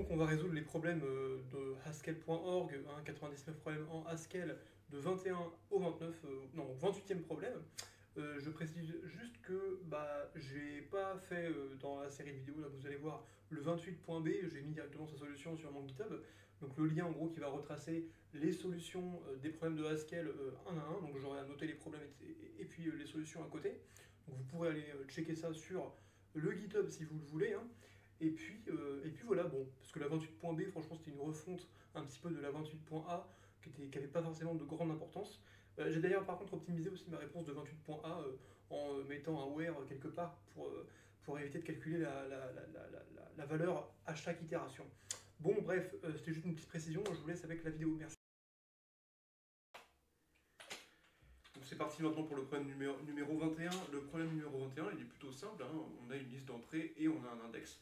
donc on va résoudre les problèmes de Haskell.org, 99 problèmes en Haskell de 21 au 29, non, 28e problème. Je précise juste que j'ai pas fait dans la série de vidéos, là vous allez voir le 28.b, j'ai mis directement sa solution sur mon GitHub. Donc le lien en gros qui va retracer les solutions des problèmes de Haskell un à un. Donc j'aurai à noter les problèmes et puis les solutions à côté. Donc vous pourrez aller checker ça sur le GitHub si vous le voulez, hein. Et puis voilà, bon, parce que la 28.b, franchement, c'était une refonte un petit peu de la 28.a qui avait pas forcément de grande importance. J'ai d'ailleurs par contre optimisé aussi ma réponse de 28.a en mettant un where quelque part pour éviter de calculer la valeur à chaque itération. Bon, bref, c'était juste une petite précision, je vous laisse avec la vidéo, merci. Donc c'est parti maintenant pour le problème numéro 21. Le problème numéro 21, il est plutôt simple, hein. On a une liste d'entrées et on a un index.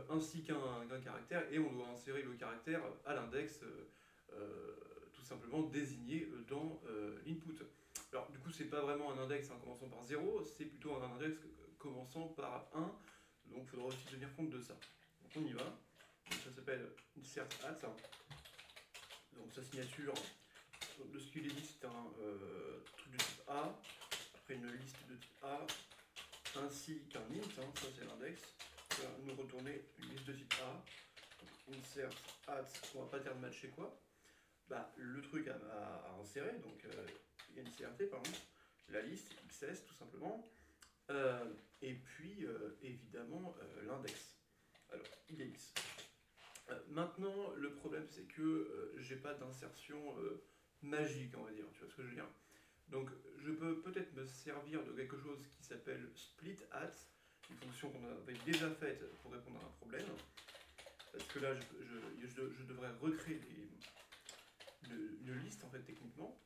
Ainsi qu'un caractère, et on doit insérer le caractère à l'index tout simplement désigné dans l'input. Alors du coup c'est pas vraiment un index commençant par 0, c'est plutôt un index commençant par 1, donc il faudra aussi tenir compte de ça. Donc on y va, donc, ça s'appelle insert at, donc sa signature, de ce qu'il est dit c'est un truc de type A, après une liste de type A, ainsi qu'un int, ça c'est l'index, nous retourner une liste de type A, donc insert at, on va pattern matcher quoi, le truc à insérer, donc insert pardon, la liste XS tout simplement, et puis évidemment l'index. Alors IDX. Maintenant le problème c'est que j'ai pas d'insertion magique, on va dire, tu vois ce que je veux dire. Donc je peux peut-être me servir de quelque chose qui s'appelle split at, une fonction qu'on avait déjà faite pour répondre à un problème, parce que là je devrais recréer une liste en fait techniquement,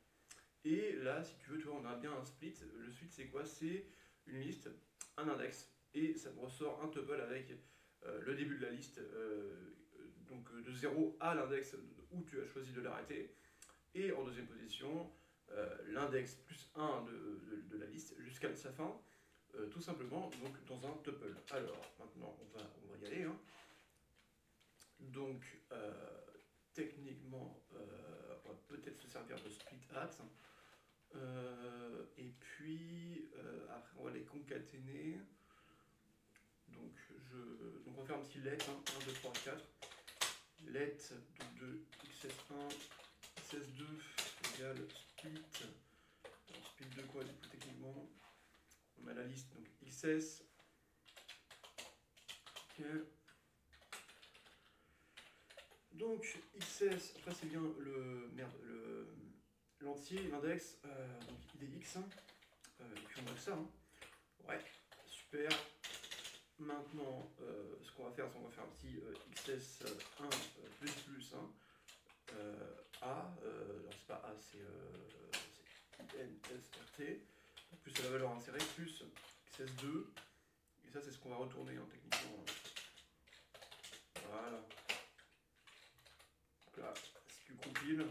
et là si tu veux, tu vois, on a bien un split. Le split c'est quoi? C'est une liste, un index, et ça me ressort un tuple avec le début de la liste, donc de 0 à l'index où tu as choisi de l'arrêter, et en deuxième position l'index plus 1 de la liste jusqu'à sa fin, tout simplement donc dans un tuple. Alors maintenant on va y aller, hein. Donc techniquement on va peut-être se servir de split at, et puis après on va les concaténer. Donc on va faire un petit let, 1, 2, 3, 4. Let de xs1 xs2 égale split. Alors, split de quoi du coup techniquement? On a la liste donc xs. Ok. Donc xs, après c'est bien l'entier, l'index, donc il est x, et puis on a ça, hein. Ouais, super. Maintenant, ce qu'on va faire, c'est qu'on va faire un petit xs1 plus 1, a, alors c'est pas a, c'est insrt, plus la valeur insérée, plus xs2, et ça c'est ce qu'on va retourner, hein, techniquement. Voilà. Donc là, si tu compiles,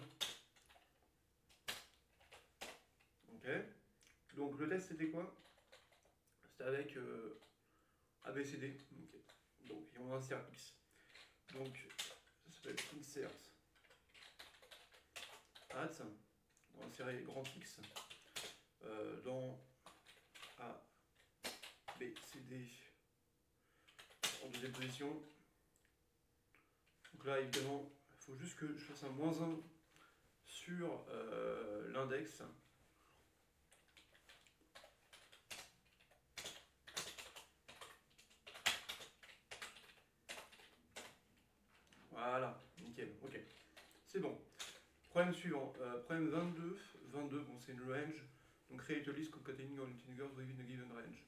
ok. Donc le test c'était quoi? C'était avec ABCD, okay. Donc on insère X. Donc ça s'appelle insert at, on va insérer grand X dans A, B, C, D en deuxième position. Donc là évidemment il faut juste que je fasse un -1 sur l'index. Voilà, nickel, ok. C'est bon. Problème suivant, problème 22, bon c'est une range, donc create a list containing all integers within a given range.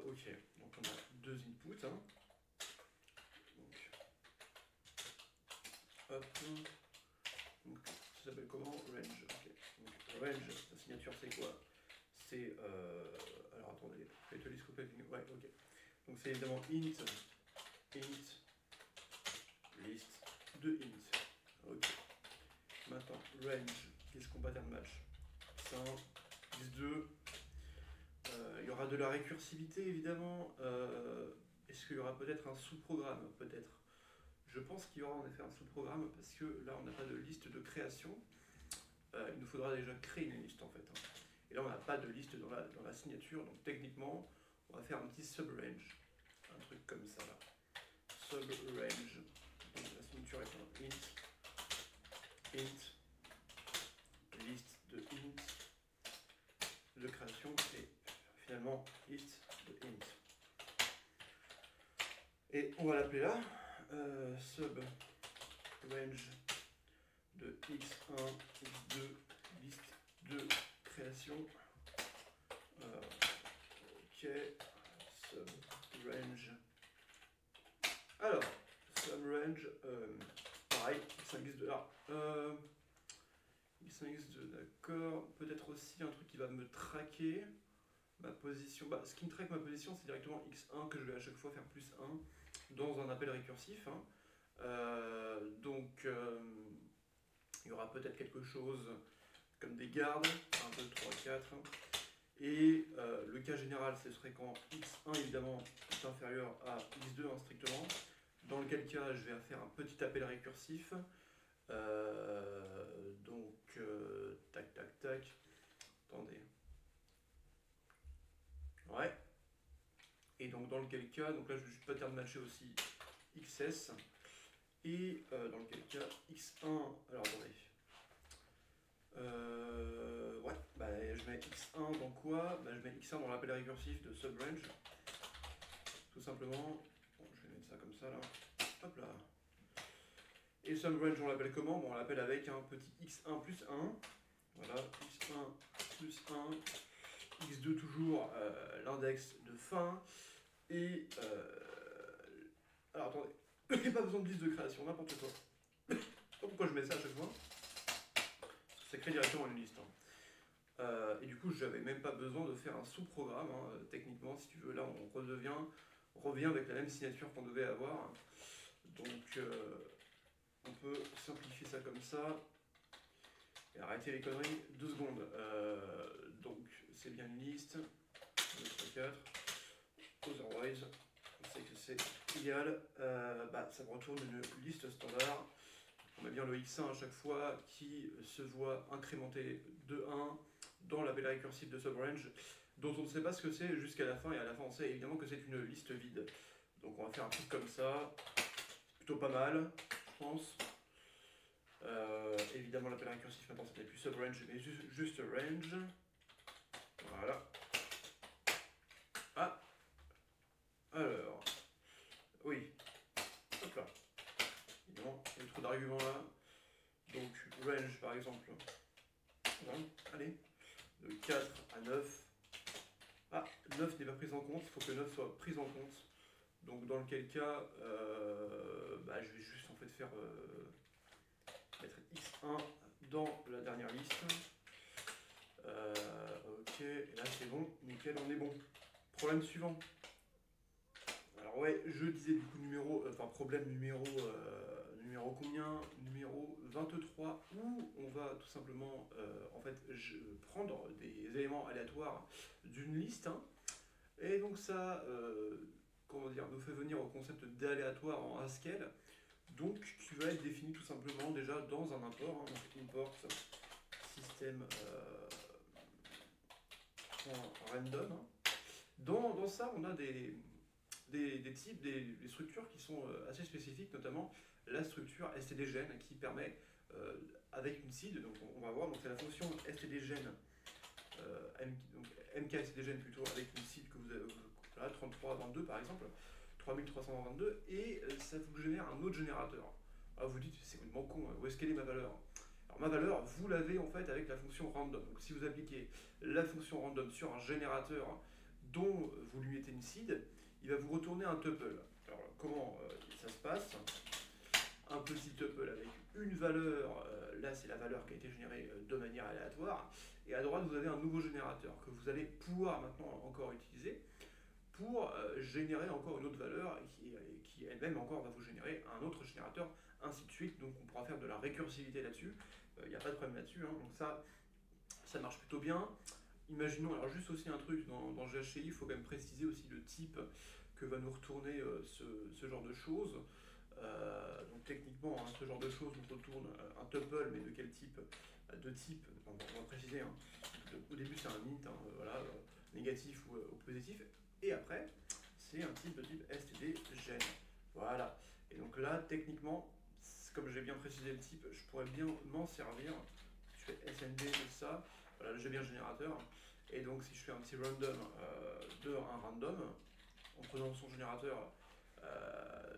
Ok, donc on a deux inputs, hein. Donc, hop, donc ça s'appelle comment? Range, ok. Donc range, la signature c'est quoi? C'est, alors attendez, create a list containing, ouais, ok. Donc c'est évidemment int, list de int, ok. Maintenant, range, qu'est-ce qu'on pattern match? x1, x2, il y aura de la récursivité évidemment, est-ce qu'il y aura peut-être un sous-programme? Peut-être. Je pense qu'il y aura en effet un sous-programme parce que là on n'a pas de liste de création. Il nous faudra déjà créer une liste en fait. Et là on n'a pas de liste dans la signature, donc techniquement on va faire un petit sub-range. Un truc comme ça là. Sub-range. Donc la signature est un int, liste de int de création et finalement liste de int. Et on va l'appeler là sub range de x1, x2, liste de création. Ok, sub range. Alors, sub range, pareil, x1, x2. Alors, x1, x2, d'accord. Peut-être aussi un truc qui va me traquer ma position. Bah, ce qui me traque ma position, c'est directement x1 que je vais à chaque fois faire plus 1 dans un appel récursif. Donc, il y aura peut-être quelque chose comme des gardes, 1, 2, 3, 4. Et le cas général, ce serait quand x1 évidemment est inférieur à x2 strictement, dans lequel cas je vais faire un petit appel récursif. Donc, tac, tac, tac. Attendez. Ouais. Et donc, dans lequel cas, donc là je vais juste pattern matcher aussi xs. Et dans lequel cas, x1. Alors, attendez. Ouais, bah, je mets x1 dans quoi? Bah, je mets x1 dans l'appel récursif de subrange. Tout simplement. Bon, je vais mettre ça comme ça là. Hop là. Et subrange, on l'appelle comment? Bon, on l'appelle avec un petit x1 plus 1. Voilà, x1 plus 1. x2 toujours l'index de fin. Et. Alors attendez. Il n'y a pas besoin de liste de création, n'importe quoi. Je sais pas pourquoi je mets ça à chaque fois. Ça crée directement une liste. Et du coup, j'avais même pas besoin de faire un sous-programme. Techniquement, si tu veux, là, on revient avec la même signature qu'on devait avoir. Donc, on peut simplifier ça comme ça. Et arrêter les conneries 2 secondes. Donc, c'est bien une liste. 2, 3, 4. Otherwise, on sait que c'est égal. Ça me retourne une liste standard. On met bien le x1 à chaque fois qui se voit incrémenté de 1 dans l'appel récursif de subrange, dont on ne sait pas ce que c'est jusqu'à la fin, et à la fin on sait évidemment que c'est une liste vide. Donc on va faire un truc comme ça, plutôt pas mal, je pense. Évidemment l'appel récursif maintenant c'était plus subrange, mais juste range. Voilà. Ah, alors, oui, hop là. Évidemment, il y a trop d'arguments là. Donc range par exemple. Voilà. Allez. De 4 à 9. Ah, 9 n'est pas pris en compte, il faut que 9 soit pris en compte. Donc dans lequel cas, je vais juste en fait faire mettre x1 dans la dernière liste. Ok, et là c'est bon, nickel, on est bon. Problème suivant. Alors ouais, je disais du coup problème numéro combien? Numéro 23, où on va tout simplement prendre des éléments aléatoires d'une liste. Et donc ça, nous fait venir au concept d'aléatoire en Haskell, donc qui va être défini tout simplement déjà dans un import, donc import système random. Dans ça, on a des types, des structures qui sont assez spécifiques, notamment la structure stdgen qui permet, avec une seed, donc on va voir, donc c'est la fonction stdgen, mkstdgen plutôt, avec une seed que vous avez, là, 3322 par exemple, 3322, et ça vous génère un autre générateur. Alors vous dites, c'est complètement con, où est-ce qu'elle est ma valeur? Alors ma valeur, vous l'avez en fait avec la fonction random. Donc si vous appliquez la fonction random sur un générateur dont vous lui mettez une seed, il va vous retourner un tuple. Alors comment ça se passe? Un petit tuple avec une valeur, là c'est la valeur qui a été générée de manière aléatoire, et à droite vous avez un nouveau générateur que vous allez pouvoir maintenant encore utiliser pour générer encore une autre valeur qui elle-même encore va vous générer un autre générateur, ainsi de suite. Donc on pourra faire de la récursivité là-dessus, il n'y a pas de problème là-dessus, donc ça marche plutôt bien. Imaginons, alors juste aussi un truc, dans GHCI, il faut quand même préciser aussi le type que va nous retourner ce genre de choses. chose, on retourne un tuple, mais de quel type? De type, on va préciser, hein. Au début c'est un int, hein, voilà, négatif ou positif, et après c'est un type de type std gen. Voilà. Et donc là, techniquement, comme j'ai bien précisé le type, je pourrais bien m'en servir. Je fais snd de ça, voilà, j'ai bien le générateur. Et donc si je fais un petit random de un random, en prenant son générateur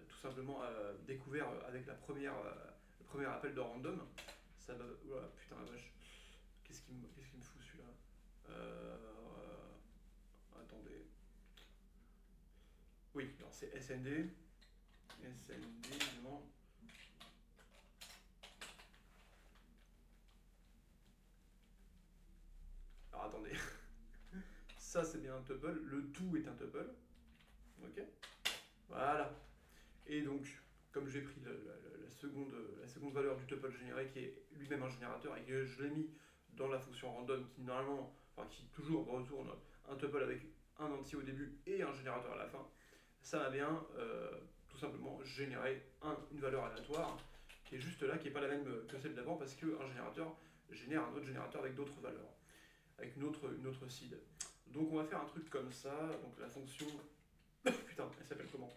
tout simplement découvert avec le premier appel de random, ça va... Voilà, putain la vache. Qu'est-ce qu'il me fout celui-là? Attendez. Oui, alors c'est snd. SND, évidemment. Alors attendez. Ça c'est bien un tuple. Le tout est un tuple. Ok. Voilà. Et donc, comme j'ai pris la seconde valeur du tuple généré, qui est lui-même un générateur, et que je l'ai mis dans la fonction random, qui normalement, enfin qui toujours retourne un tuple avec un entier au début et un générateur à la fin, ça va bien tout simplement générer une valeur aléatoire qui est juste là, qui n'est pas la même que celle d'avant, parce qu'un générateur génère un autre générateur avec d'autres valeurs, avec une autre seed. Donc on va faire un truc comme ça, donc la fonction... Putain, elle s'appelle comment?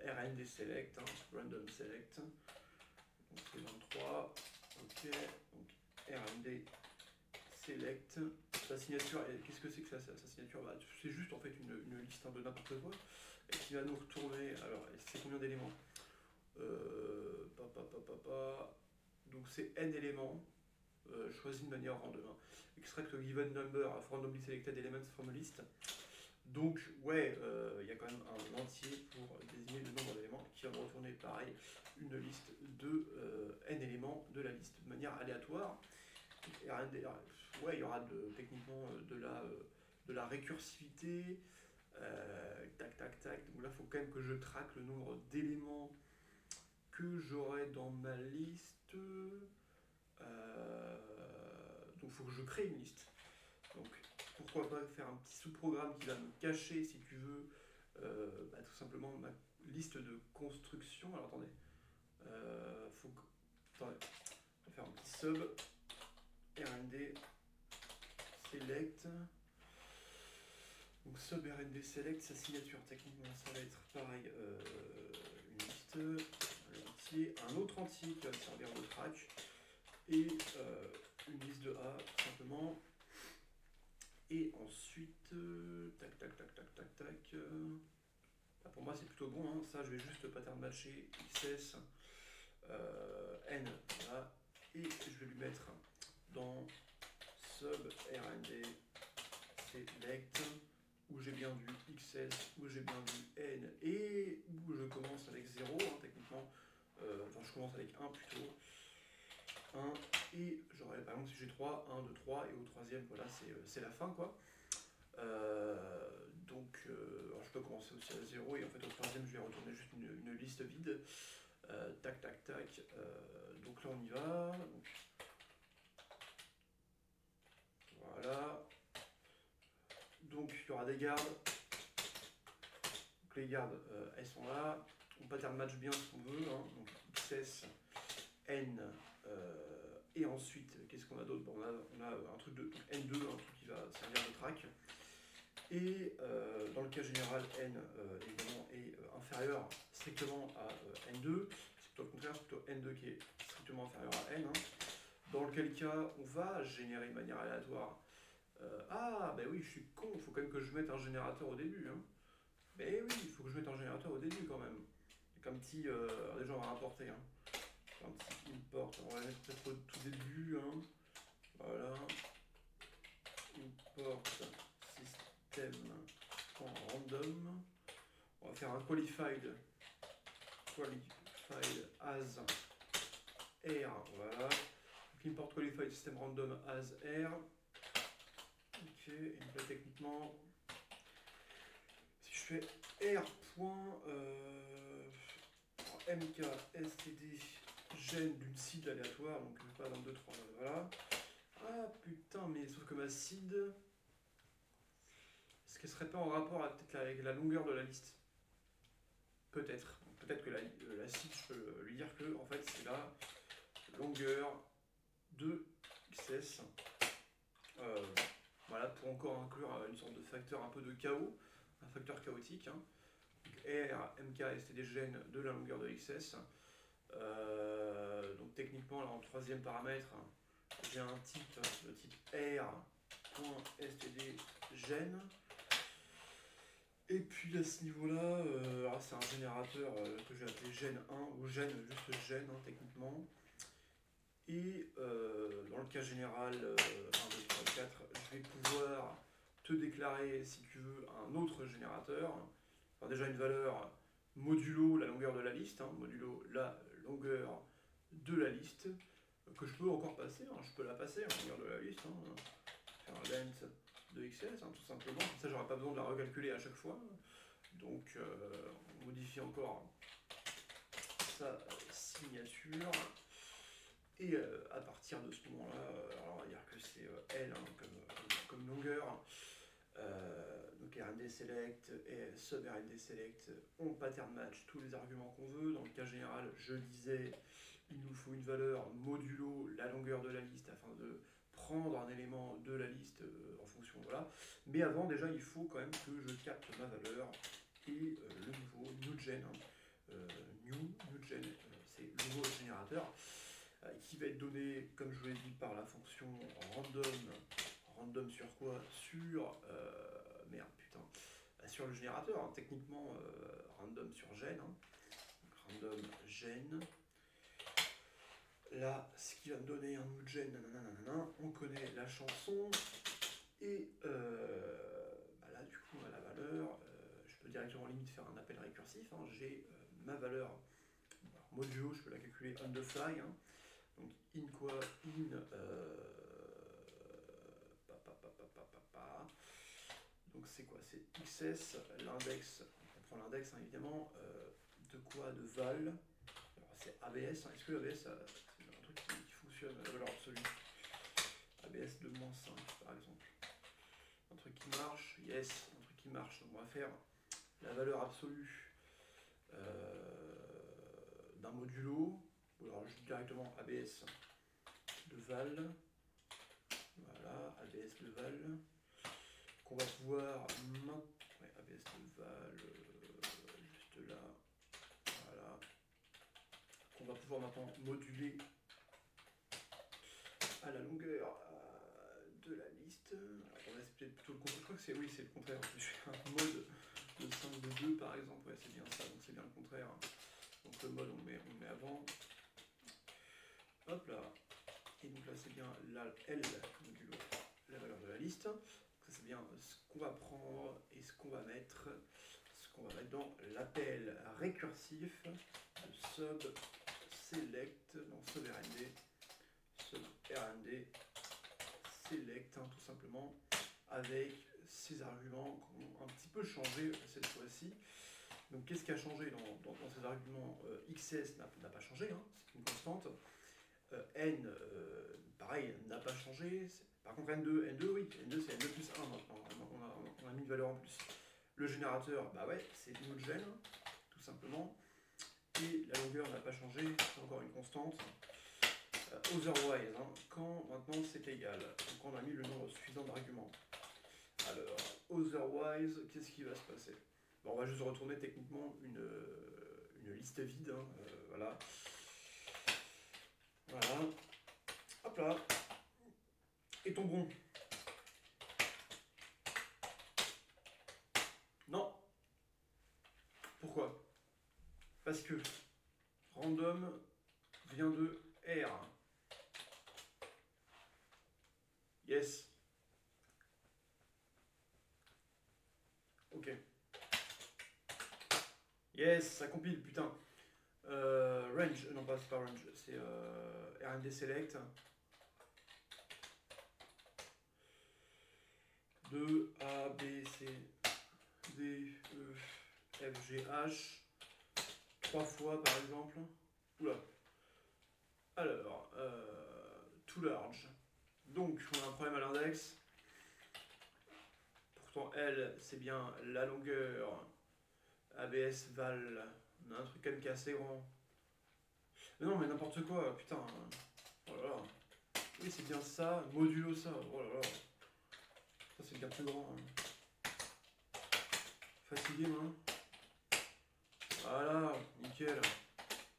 RND select, hein, random select, donc c'est 23, ok, donc RND select, sa signature, qu'est-ce que c'est que ça, sa signature? Bah, c'est juste en fait une liste de n'importe quoi, et qui va nous retourner, alors c'est combien d'éléments? Donc c'est n éléments, choisis de manière random, hein. Extract a given number of randomly selected elements from a list. Donc, ouais, il y a quand même un entier pour désigner le nombre d'éléments qui va me retourner, pareil, une liste de n éléments de la liste de manière aléatoire. Ouais, il y aura techniquement de la récursivité. Tac, tac, tac. Donc là, il faut quand même que je traque le nombre d'éléments que j'aurai dans ma liste. Donc, il faut que je crée une liste. Donc, pourquoi pas faire un petit sous-programme qui va me cacher, si tu veux, tout simplement ma liste de construction. Alors attendez, attendez, on va faire un petit sub rnd select. Donc sub rnd select, sa signature techniquement ça va être pareil, une liste, un entier, un autre entier qui va me servir de track, et une liste de A tout simplement. Et ensuite, tac, tac, tac, tac, tac, tac. Pour moi, c'est plutôt bon, hein. Ça, je vais juste pattern matcher XS N, voilà. Et je vais lui mettre dans sub RND select, où j'ai bien du XS, où j'ai bien du N, et où je commence avec 0, hein, techniquement. Enfin, je commence avec 1 plutôt. 1, et j'aurais par exemple si j'ai 3, 1, 2, 3, et au troisième, voilà, c'est la fin, quoi. Donc, alors je peux commencer aussi à 0, et en fait au troisième, je vais retourner juste une liste vide. Tac, tac, tac. Donc là, on y va. Donc, voilà. Donc, il y aura des gardes. Donc, les gardes, elles sont là. On pattern match bien ce qu'on veut, hein. Donc, XS, N, et ensuite, qu'est-ce qu'on a d'autre? Bon, on a un truc de N2, un truc qui va servir de track. Et dans le cas général, N évidemment est inférieur strictement à N2. C'est plutôt le contraire, c'est plutôt N2 qui est strictement inférieur à N, hein. Dans lequel cas, on va générer de manière aléatoire. Ah, ben oui, je suis con, il faut quand même que je mette un générateur au début, hein. Ben oui, il faut que je mette un générateur au début quand même. Comme petit, déjà on va importer, hein. Un petit import, on va mettre peut-être au tout début, hein. Voilà. Import système en random. On va faire un qualified as R, voilà. Donc import qualified system random as R. Ok, et donc là techniquement, si je fais r.mkstd gen d'une seed aléatoire, donc pas dans 2, 3, voilà. Ah putain, mais sauf que ma seed, est-ce qu'elle serait pas en rapport avec la longueur de la liste? Peut-être. Peut-être que la classique, je peux lui dire que en fait c'est la longueur de XS. Voilà, pour encore inclure une sorte de facteur un peu de chaos, un facteur chaotique. Hein. R, MK, STD gène de la longueur de XS. Donc techniquement, là en troisième paramètre, j'ai un type, le type R.std gène. Et puis à ce niveau-là, c'est un générateur que j'ai appelé gène 1 ou gène, juste gène hein, techniquement. Et dans le cas général, 1, 2, 3, 4, je vais pouvoir te déclarer, si tu veux, un autre générateur. Enfin, déjà une valeur modulo la longueur de la liste, hein, modulo la longueur de la liste, que je peux encore passer, hein, je peux la passer en longueur de la liste, hein, faire un length de XS, hein, tout simplement, comme ça j'aurai pas besoin de la recalculer à chaque fois. Donc on modifie encore sa signature. Et à partir de ce moment-là, alors on va dire que c'est L hein, comme longueur. Donc RND select et sub RND select, on pattern match tous les arguments qu'on veut. Dans le cas général, je disais, il nous faut une valeur modulo la longueur de la liste afin de prendre un élément de la liste en fonction, voilà. Mais avant, déjà, il faut quand même que je capte ma valeur et le nouveau newgen. Newgen, c'est le nouveau générateur qui va être donné, comme je vous l'ai dit, par la fonction random. Random sur quoi? Sur merde putain, sur le générateur, hein, techniquement random sur gène, hein. Random gène. Là, ce qui va me donner un autre gène, nanana, on connaît la chanson. Et là, du coup, à la valeur, je peux directement limite faire un appel récursif. Hein. J'ai ma valeur modulo, je peux la calculer on the fly. Hein. Donc in quoi? In donc c'est quoi? C'est XS, l'index, on prend l'index hein, évidemment, de quoi? De val. Alors c'est ABS, hein. Est-ce que ABS c'est un truc qui fonctionne à la valeur absolue? ABS de moins 5 par exemple. Un truc qui marche, yes, un truc qui marche. Donc on va faire la valeur absolue d'un modulo, ou alors juste directement ABS de val. Voilà, ABS de val. Qu'on va pouvoir maintenant. Ouais, ABS de val, juste là. Voilà. Qu'on va pouvoir maintenant moduler à la longueur de la liste. Alors, c'est peut-être plutôt le contraire. Je crois que c'est oui, c'est le contraire. Je fais un mode de 5 de 2 par exemple. Ouais, c'est bien ça, donc c'est bien le contraire. Donc le mode, on le met avant. Hop là. Et donc là, c'est bien la L modulo la valeur de la liste. Ça, c'est bien ce qu'on va prendre et ce qu'on va mettre dans l'appel récursif de sub select, dans sub rnd select, hein, tout simplement, avec ces arguments qui ont un petit peu changé cette fois-ci. Donc qu'est-ce qui a changé dans ces arguments? XS n'a pas changé, hein, c'est une constante. N, pareil, n'a pas changé. Par contre, N2, oui, N2 c'est N2 plus 1 maintenant. On a mis une valeur en plus. Le générateur, bah ouais, c'est notre gène, tout simplement. Et la longueur n'a pas changé, c'est encore une constante. Otherwise, hein, quand maintenant c'est égal. Donc on a mis le nombre suffisant d'arguments. Alors, otherwise, qu'est-ce qui va se passer? Bon, on va juste retourner techniquement une liste vide. Hein, voilà. Voilà. Hop là. Et ton bon? Non. Pourquoi? Parce que random vient de R. Yes. Ok. Yes, ça compile, putain. Range, non pas c'est pas range, c'est RND select. De A, B, C, D, E, F, G, H. 3 fois par exemple. Oula. Alors, too large. Donc, on a un problème à l'index. Pourtant, L, c'est bien la longueur. ABS val. On a un truc quand même qui est assez grand. Mais non, mais n'importe quoi, putain. Oh là là. Oui, c'est bien ça, modulo ça. Oh là là. Ça, c'est bien plus grand. Hein. Fatigué, moi. Voilà, nickel.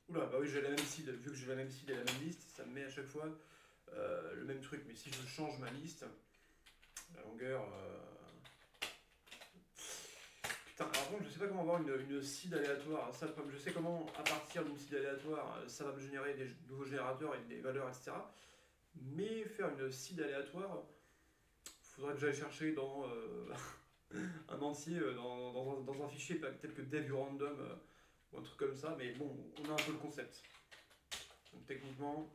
Oula, bah oui, j'ai la même seed. Vu que j'ai la même seed et la même liste, ça me met à chaque fois le même truc. Mais si je change ma liste, la longueur. Putain, par contre, je sais pas comment avoir une seed aléatoire. Ça, je sais comment, à partir d'une seed aléatoire, ça va me générer des nouveaux générateurs et des valeurs, etc. Mais faire une seed aléatoire, faudrait que j'aille chercher dans un entier, dans un fichier tel que dev random ou un truc comme ça. Mais bon, on a un peu le concept. Donc techniquement.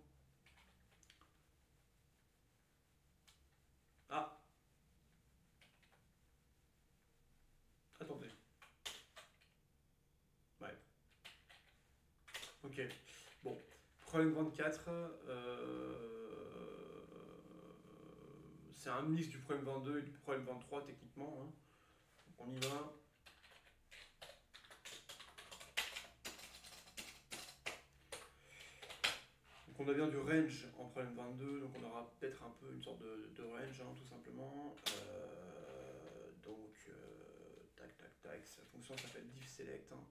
Ah, attendez. Ouais. Ok. Bon. Problème 24. C'est un mix du problème 22 et du problème 23 techniquement. Hein. On y va. Donc on a bien du range en problème 22, donc on aura peut-être un peu une sorte de range, hein, tout simplement. Tac, tac, tac, sa fonction s'appelle diff select. Hein.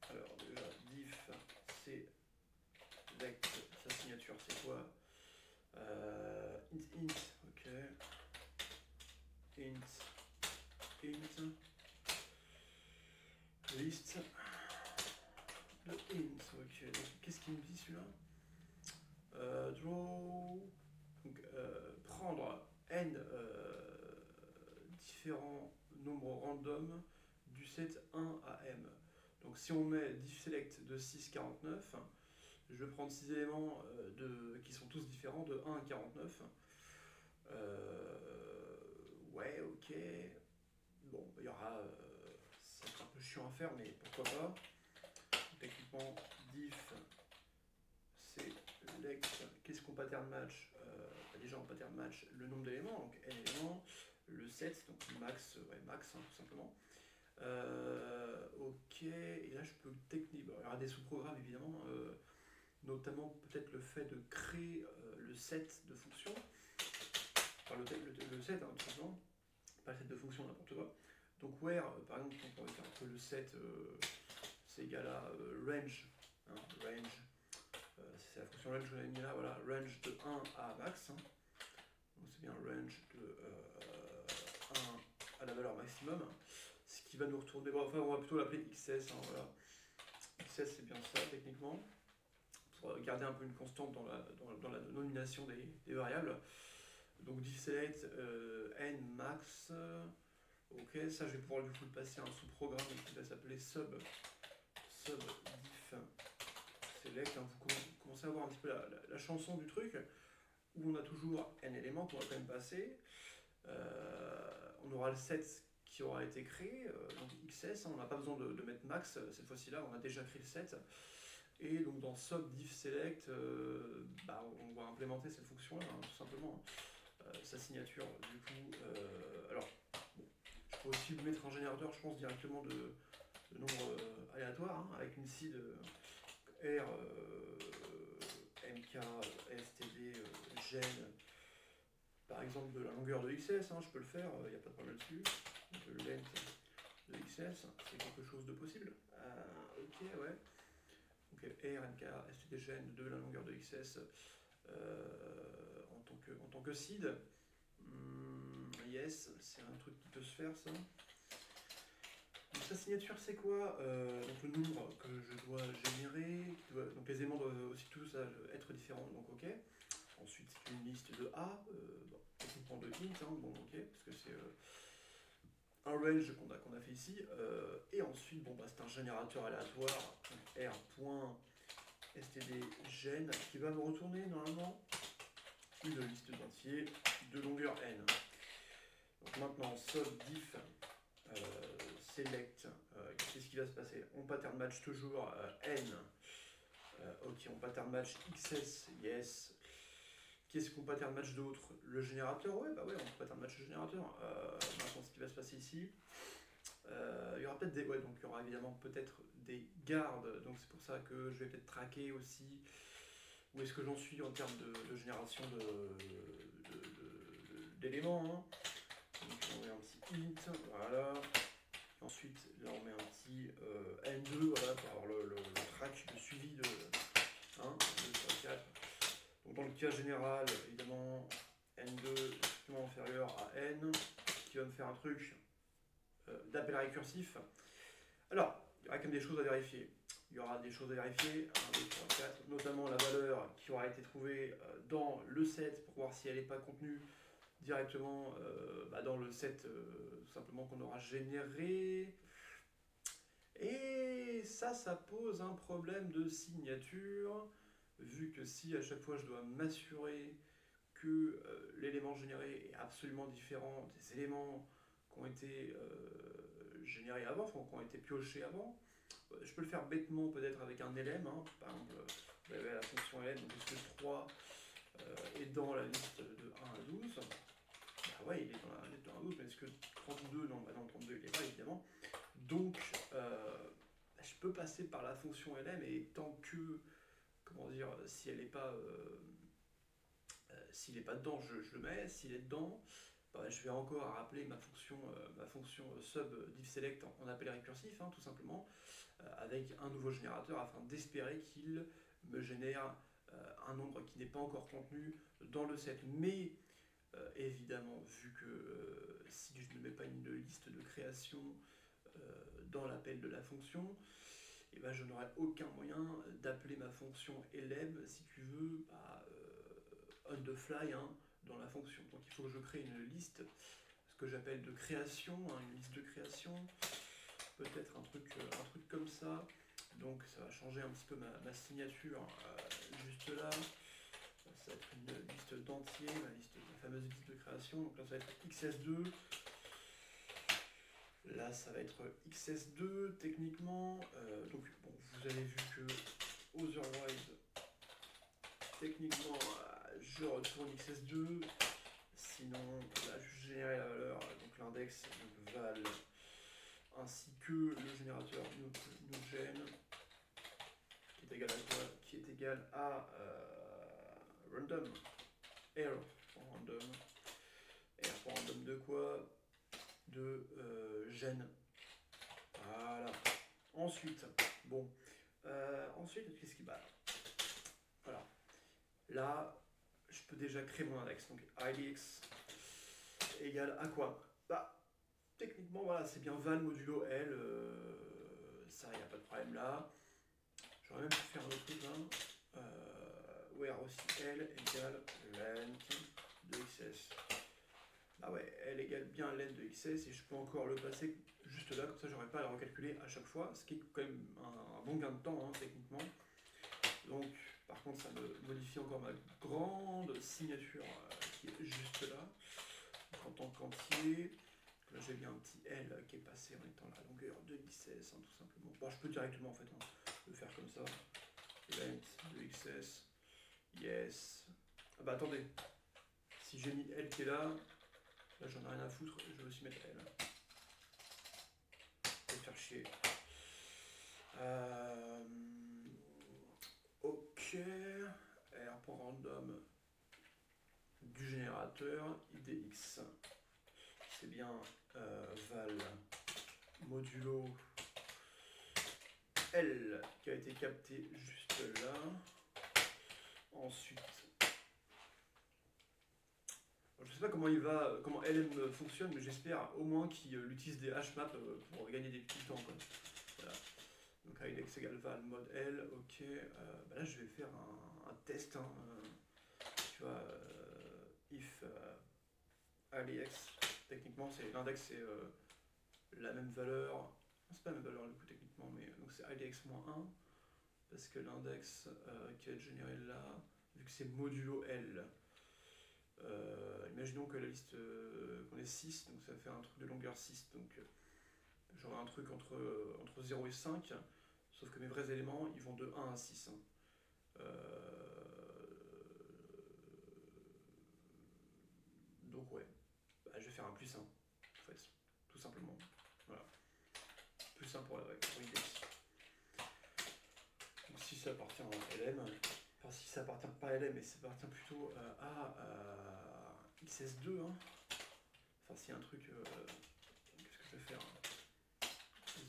Alors déjà, diff select, sa signature c'est quoi? Int, ok. Int, list de int, ok. Donc qu'est-ce qu'il me dit celui-là? Draw, donc, prendre n différents nombres random du set 1 à m. Donc si on met diff select de 6, 49, je vais prendre 6 éléments qui sont tous différents de 1 à 49. Ouais, ok. Bon, il y aura. Ça va être un peu chiant à faire, mais pourquoi pas. Techniquement, diff select. Qu'est-ce qu'on pattern match? Déjà, on pattern match le nombre d'éléments, donc n éléments, le set, donc max, ouais, max, hein, tout simplement. Ok, et là je peux techniquement. Il y aura des sous-programmes évidemment, notamment peut-être le fait de créer le set de fonctions. Enfin, le set, hein, tout simplement. Pas le set de fonctions, n'importe quoi. Donc, where, par exemple, on pourrait faire un peu le set, c'est égal à range. Hein, range. C'est la fonction range qu'on a mis là, voilà. Range de 1 à max. Hein. Donc, c'est bien range de 1 à la valeur maximum. Ce qui va nous retourner. Bon, enfin, on va plutôt l'appeler XS. Hein, voilà. XS, c'est bien ça, techniquement. Pour garder un peu une constante dans la nomination des variables. Donc diff select n max. Ok, ça je vais pouvoir du coup le passer à un sous-programme qui va s'appeler sub diff select. Hein, vous commencez à voir un petit peu la chanson du truc, où on a toujours n éléments qu'on va quand même passer. On aura le set qui aura été créé, donc XS, hein, on n'a pas besoin de mettre max cette fois-ci là, on a déjà créé le set. Et donc dans sub diff select, on va implémenter cette fonction là, hein, tout simplement. Sa signature, du coup. Alors, bon, je peux aussi mettre un générateur, je pense, directement de nombres aléatoires, hein, avec une seed R, MK, STD, gen, par exemple de la longueur de XS, hein, je peux le faire, il n'y a pas de problème là-dessus. Donc le length de XS, c'est quelque chose de possible. Ok, ouais. Donc R, MK, STD, gen de la longueur de XS en tant que seed. Yes, c'est un truc qui peut se faire, ça. Donc sa signature, c'est quoi? Donc le nombre que je dois générer, donc les éléments doivent aussi tous être différents, donc ok. Ensuite, c'est une liste de A, on prend de int, hein, bon ok, parce que c'est un range qu'on a fait ici. Et ensuite, c'est un générateur aléatoire, r.stdgen, qui va me retourner normalement une liste d'entiers de longueur n. Donc maintenant, sub diff select, qu'est-ce qui va se passer? On pattern match toujours n. Ok, on pattern match XS, yes. Qu'est-ce qu'on pattern match d'autre? Le générateur, ouais, bah ouais, on pattern match le générateur. Maintenant, ce qui va se passer ici, il y aura peut-être des, ouais, donc il y aura évidemment peut-être des garde, donc c'est pour ça que je vais peut-être traquer aussi où est-ce que j'en suis en termes de génération d'éléments. Hein. Donc on met un petit int, voilà. Et ensuite là on met un petit n2, voilà, pour avoir le track de suivi de 1, 2, 3, 4. Donc dans le cas général, évidemment, n2 est strictement inférieur à n, qui va me faire un truc d'appel récursif. Alors, il y aura quand même des choses à vérifier. Il y aura des choses à vérifier, 1, 2, 3, 4, notamment la valeur qui aura été trouvée dans le set pour voir si elle n'est pas contenue directement dans le set tout simplement qu'on aura généré. Et ça pose un problème de signature, vu que si à chaque fois je dois m'assurer que l'élément généré est absolument différent des éléments qui ont été générés avant, enfin qui ont été piochés avant, je peux le faire bêtement peut-être avec un lm, hein. Par exemple, vous avez la fonction lm, donc est-ce que 3 est dans la liste de 1 à 12 ? Bah ouais, il est dans la liste de 1 à 12, mais est-ce que 32, non, bah non, 32 il est pas évidemment. Donc je peux passer par la fonction lm et tant que, comment dire, si elle n'est pas, s'il n'est pas dedans, je le mets, s'il est dedans, bah, je vais encore rappeler ma fonction sub diffselect en appel récursif, hein, tout simplement, avec un nouveau générateur afin d'espérer qu'il me génère un nombre qui n'est pas encore contenu dans le set. Mais évidemment, vu que si je ne mets pas une liste de création dans l'appel de la fonction, et ben je n'aurai aucun moyen d'appeler ma fonction elem, si tu veux, on the fly, hein, dans la fonction. Donc il faut que je crée une liste, ce que j'appelle de création, hein, une liste de création, peut-être un truc comme ça. Donc ça va changer un petit peu ma signature juste là. Ça va être une liste d'entiers, la fameuse liste de création. Donc là ça va être XS2. Là ça va être XS2 techniquement. Donc bon, vous avez vu que otherwise techniquement je retourne XS2. Sinon là je génère la valeur, donc l'index val ainsi que le générateur newgen qui est égal à quoi? Qui est égal à random r pour random. R pour random de quoi? De gen. Voilà. Ensuite, bon. Ensuite, qu'est-ce qui bat? Voilà. Là, je peux déjà créer mon index. Donc idx égale à quoi? Bah, techniquement, voilà, c'est bien val modulo L. Ça, il n'y a pas de problème là. J'aurais même pu faire un autre truc là. Where aussi L égale length de XS. Ah ouais, L égale bien length de XS et je peux encore le passer juste là, comme ça j'aurais pas à le recalculer à chaque fois, ce qui est quand même un bon gain de temps hein, techniquement. Donc par contre ça me modifie encore ma grande signature qui est juste là. Donc, en tant qu'entier, là j'ai bien un petit L qui est passé en étant la longueur de XS hein, tout simplement. Bon je peux directement en fait hein, le faire comme ça. Length de XS. Yes. Ah bah attendez. Si j'ai mis L qui est là j'en ai rien à foutre, je vais aussi mettre L. Je vais me faire chier. Ok. R pour random du générateur IDX. C'est bien val modulo L qui a été capté juste là. Ensuite, je ne sais pas comment LM fonctionne, mais j'espère au moins qu'il utilise des hashmaps pour gagner des petits temps. Quoi. Voilà. Donc index égale val mode L, ok. Bah là je vais faire un test. Hein, tu vois, if IDX, techniquement l'index c'est la même valeur. C'est pas la même valeur du coup techniquement, mais donc c'est IDX-1. Parce que l'index qui va être généré là, vu que c'est modulo L, imaginons que la liste qu'on est 6, donc ça fait un truc de longueur 6, donc j'aurai un truc entre 0 et 5, sauf que mes vrais éléments ils vont de 1 à 6. Hein. Donc ouais, bah, je vais faire un plus 1 en fait, tout simplement. Voilà. Plus 1 pour IDX. ça appartient à LM, enfin si ça appartient pas à LM, mais ça appartient plutôt à XS2, hein. Enfin s'il y a un truc, qu'est-ce que je vais faire,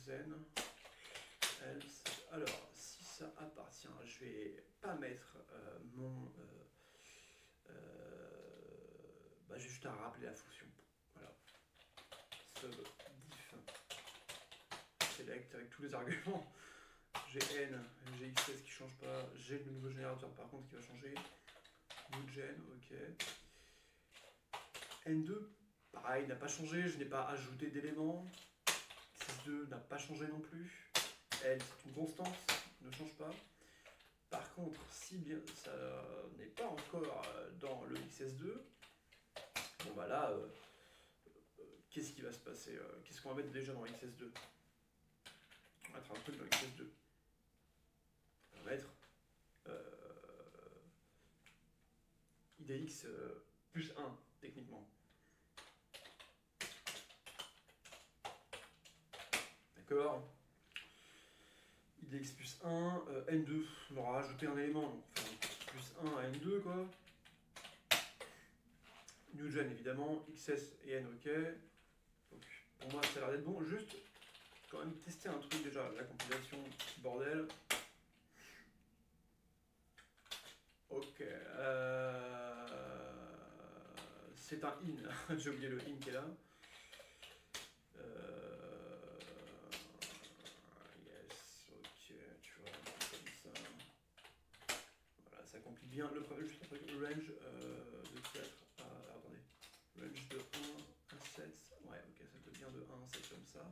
Zen, else, alors si ça appartient, je vais pas mettre mon, bah j'ai juste à rappeler la fonction, voilà, sub diff select avec tous les arguments. J'ai N, j'ai XS qui change pas, j'ai le nouveau générateur par contre qui va changer. New gen, ok. N2, pareil, n'a pas changé, je n'ai pas ajouté d'éléments. XS2 n'a pas changé non plus. L, c'est une constante, ne change pas. Par contre, si bien ça n'est pas encore dans le XS2, bon bah là, qu'est-ce qui va se passer, qu'est-ce qu'on va mettre déjà dans XS2? On va mettre un truc dans XS2. On va mettre IDX plus 1, techniquement. D'accord. IDX plus 1, N2, on aura rajouté un élément, donc on fait plus 1 à N2, quoi. New gen, évidemment, XS et N, ok. Donc, pour moi, ça a l'air d'être bon. Juste, quand même, tester un truc déjà, la compilation, bordel. Ok. C'est un in, j'ai oublié le in qui est là. Yes, ok, tu vois, comme ça. Voilà, ça compile bien. Le problème, juste un truc, range de 4 à. Attendez. Range de 1 à 7. Ouais, ok, ça me fait bien de 1 à 7 comme ça.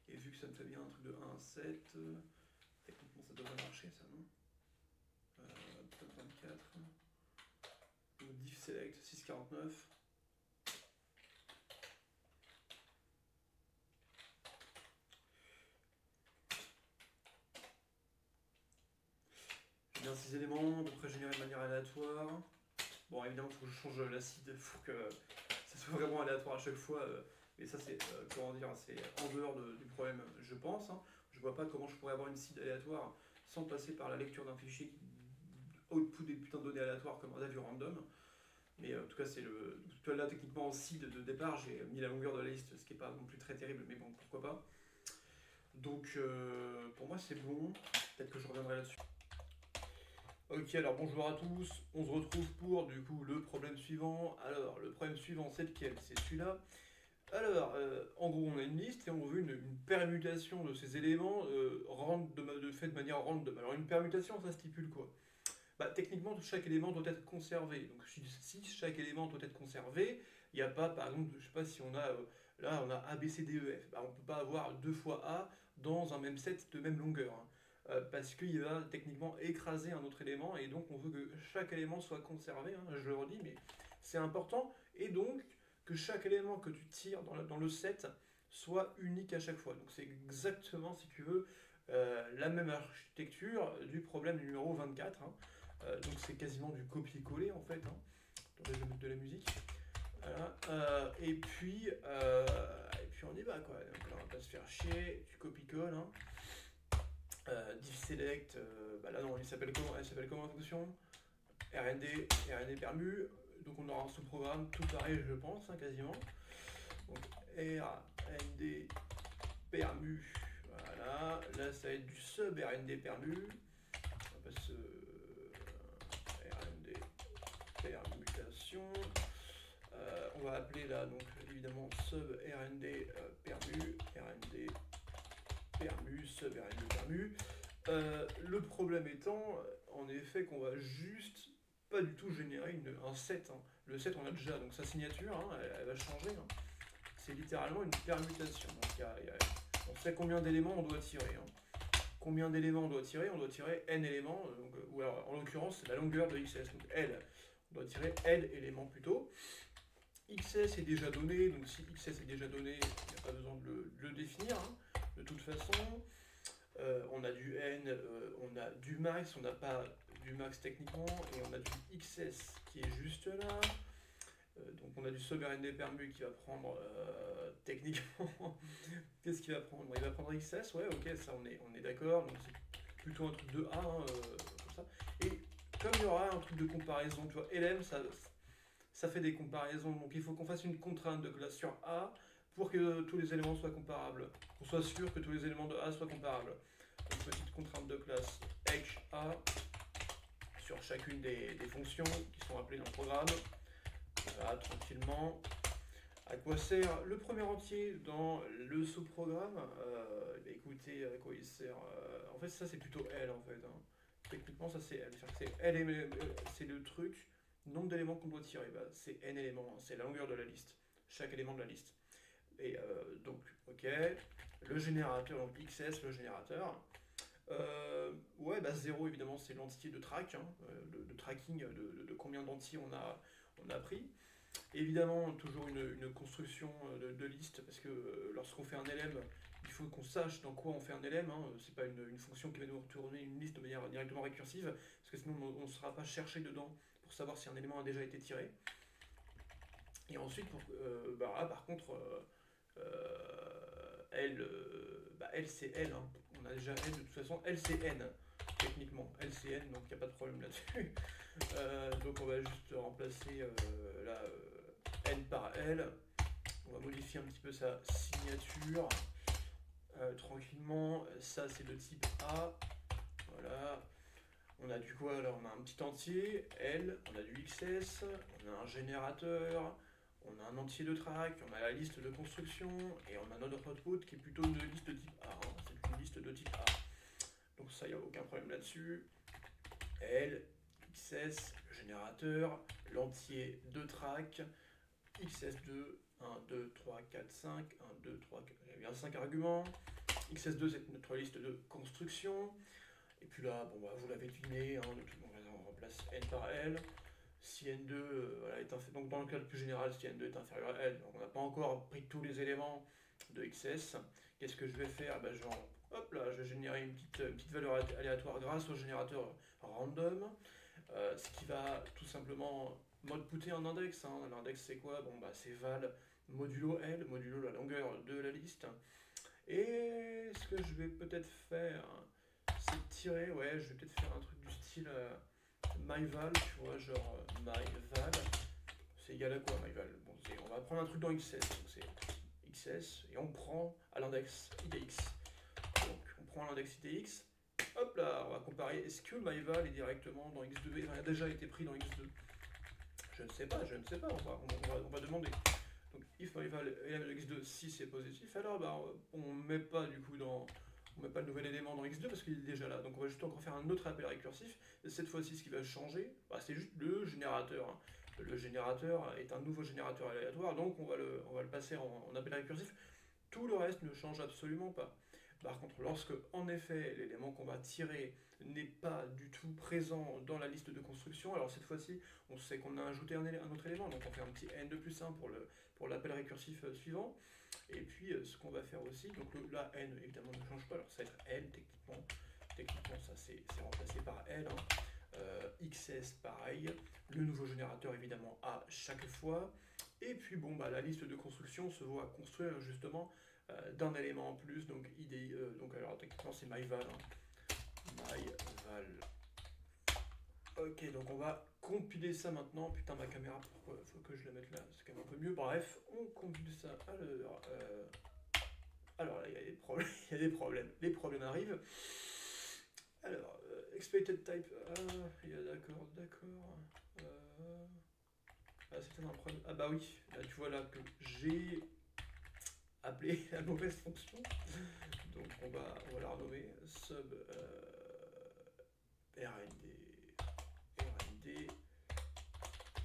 Et vu que ça me fait bien un truc de 1 à 7, techniquement ça devrait marcher ça, non? Top 24. Diff select 649. J'ai bien ces éléments, à peu près générés de manière aléatoire. Bon, évidemment, il faut que je change l'acide pour que ça soit vraiment aléatoire à chaque fois. Mais ça, c'est comment dire, c'est en dehors du problème, je pense. Hein. Je vois pas comment je pourrais avoir une seed aléatoire sans passer par la lecture d'un fichier qui output des putains de données aléatoires comme un avis random. Mais en tout cas, c'est le. Là, techniquement, en seed de départ, j'ai mis la longueur de la liste, ce qui n'est pas non plus très terrible, mais bon, pourquoi pas. Donc, pour moi, c'est bon. Peut-être que je reviendrai là-dessus. Ok, alors bonjour à tous. On se retrouve pour, du coup, le problème suivant. Alors, le problème suivant, c'est lequel? C'est celui-là. Alors, en gros, on a une liste et on veut une permutation de ces éléments fait de manière random. Alors, une permutation, ça stipule quoi? Bah, techniquement, chaque élément doit être conservé. Donc, si chaque élément doit être conservé, il n'y a pas, par exemple, je sais pas si on a, là, on a A, B, C, D, E, F. Bah, on ne peut pas avoir 2 fois A dans un même set de même longueur. Hein. Parce qu'il va techniquement écraser un autre élément et donc on veut que chaque élément soit conservé. Hein, je le redis, mais c'est important. Et donc, que chaque élément que tu tires dans le set soit unique à chaque fois. Donc, c'est exactement, si tu veux, la même architecture du problème numéro 24. Hein. Donc c'est quasiment du copier-coller en fait. Hein. Attendez, je vais mettre de la musique. Voilà. Et puis on y va quoi. Donc là on va pas se faire chier, tu copies-colles. Hein. Diff select, bah là non, elle s'appelle comment la fonction? RND permu. Donc on aura un sous-programme tout pareil je pense, hein, quasiment. Donc RND permu. Voilà. Là ça va être du sub RND permu. On va pas se permutation. On va appeler là donc évidemment sub rnd permu, rnd permu, sub rnd permu. Le problème étant en effet qu'on va juste pas du tout générer un set. Hein. Le set on a déjà, donc sa signature hein, elle va changer. Hein. C'est littéralement une permutation. Donc on sait combien d'éléments on doit tirer. Hein. Combien d'éléments on doit tirer? On doit tirer n éléments, donc, ou alors en l'occurrence c'est la longueur de XS, donc L. On doit tirer L éléments plutôt. XS est déjà donné, donc si XS est déjà donné, il n'y a pas besoin de le définir. Hein. De toute façon, on a du N, on a du max, on n'a pas du max techniquement, et on a du XS qui est juste là. Donc on a du sub RND permu qui va prendre techniquement. Qu'est-ce qu'il va prendre? Il va prendre XS, ouais, ok, ça on est d'accord. Donc plutôt un truc de A, hein, comme ça. Et comme il y aura un truc de comparaison, tu vois, LM, ça fait des comparaisons, donc il faut qu'on fasse une contrainte de classe sur A pour que tous les éléments soient comparables, qu'on soit sûr que tous les éléments de A soient comparables. Donc petite contrainte de classe HA sur chacune des fonctions qui sont appelées dans le programme. Voilà, tranquillement. À quoi sert le premier entier dans le sous-programme? Écoutez, à quoi il sert? En fait, ça c'est plutôt L en fait, hein. Techniquement, ça c'est L. C'est le truc, nombre d'éléments qu'on doit tirer. Bah, c'est N éléments, hein. C'est la longueur de la liste, chaque élément de la liste. Et donc, ok, le générateur, donc XS, le générateur. Ouais, bah 0 évidemment, c'est l'entier de track, hein, de tracking de combien d'entiers on a pris. Évidemment, toujours une construction de liste, parce que lorsqu'on fait un LM, il faut qu'on sache dans quoi on fait un LM. Hein. C'est pas une fonction qui va nous retourner une liste de manière directement récursive, parce que sinon on ne sera pas chercher dedans pour savoir si un élément a déjà été tiré. Et ensuite, par contre, L c'est L. Hein. On a déjà N, de toute façon, L c'est N, techniquement. L c'est N, donc il n'y a pas de problème là-dessus. Donc on va juste remplacer là, N par L. On va modifier un petit peu sa signature tranquillement. Ça c'est de type A. Voilà. On a du quoi alors? On a un petit entier, L, on a du XS, on a un générateur, on a un entier de track, on a la liste de construction et on a notre output qui est plutôt une liste de type A. Hein. C'est une liste de type A. Donc ça, il n'y a aucun problème là-dessus. L, XS, le générateur, l'entier de track, XS2, 1, 2, 3, 4, 5, 1, 2, 3, 4, il y a bien 5 arguments. XS2, c'est notre liste de construction. Et puis là, bon, bah, vous l'avez deviné, hein, on remplace N par L. Si N2 voilà, est inférieur, donc dans le cas le plus général, si N2 est inférieur à L, donc on n'a pas encore pris tous les éléments de XS. Qu'est-ce que je vais faire? Bah, hop là, je vais générer une petite valeur aléatoire grâce au générateur random, ce qui va tout simplement m'outputer un index. Hein. L'index c'est quoi? Bon, bah, c'est val modulo L, modulo la longueur de la liste. Et ce que je vais peut-être faire, c'est tirer, ouais, je vais peut-être faire un truc du style myval, tu vois, genre myval, c'est égal à quoi myval? Bon, on va prendre un truc dans XS, donc c'est XS, et on prend à l'index IDX. Donc on prend l'index IDX, hop là, on va comparer, est-ce que myval est directement dans X2, il a déjà été pris dans X2? Je ne sais pas, on va demander. Donc if myval est de X2, si c'est positif, alors bah, on ne met pas du coup on met pas le nouvel élément dans X2 parce qu'il est déjà là. Donc on va juste encore faire un autre appel récursif. Et cette fois-ci, ce qui va changer, bah, c'est juste le générateur. Hein. Le générateur est un nouveau générateur aléatoire, donc on va le passer en appel récursif. Tout le reste ne change absolument pas. Par contre, lorsque, en effet, l'élément qu'on va tirer n'est pas du tout présent dans la liste de construction, alors cette fois-ci, on sait qu'on a ajouté un autre élément, donc on fait un petit n de plus 1 pour l'appel récursif suivant. Et puis, ce qu'on va faire aussi, donc la n, évidemment, ne change pas, alors ça va être l, techniquement. Techniquement, ça, c'est remplacé par l. Hein. XS, pareil. Le nouveau générateur, évidemment, à chaque fois. Et puis, bon, bah, la liste de construction se voit construire, justement, d'un élément en plus, donc IDE, donc alors techniquement c'est myval. Hein. Myval. Ok, donc on va compiler ça maintenant. Putain, ma caméra, pourquoi faut que je la mette là? C'est quand même un peu mieux. Bref, on compile ça. Alors là, il y a des problèmes. Il y a des problèmes. Les problèmes arrivent. Alors, expected type. D'accord. C'est un problème. Ah bah oui, là tu vois là que j'ai appelé la mauvaise fonction. Donc on va la renommer sub rnd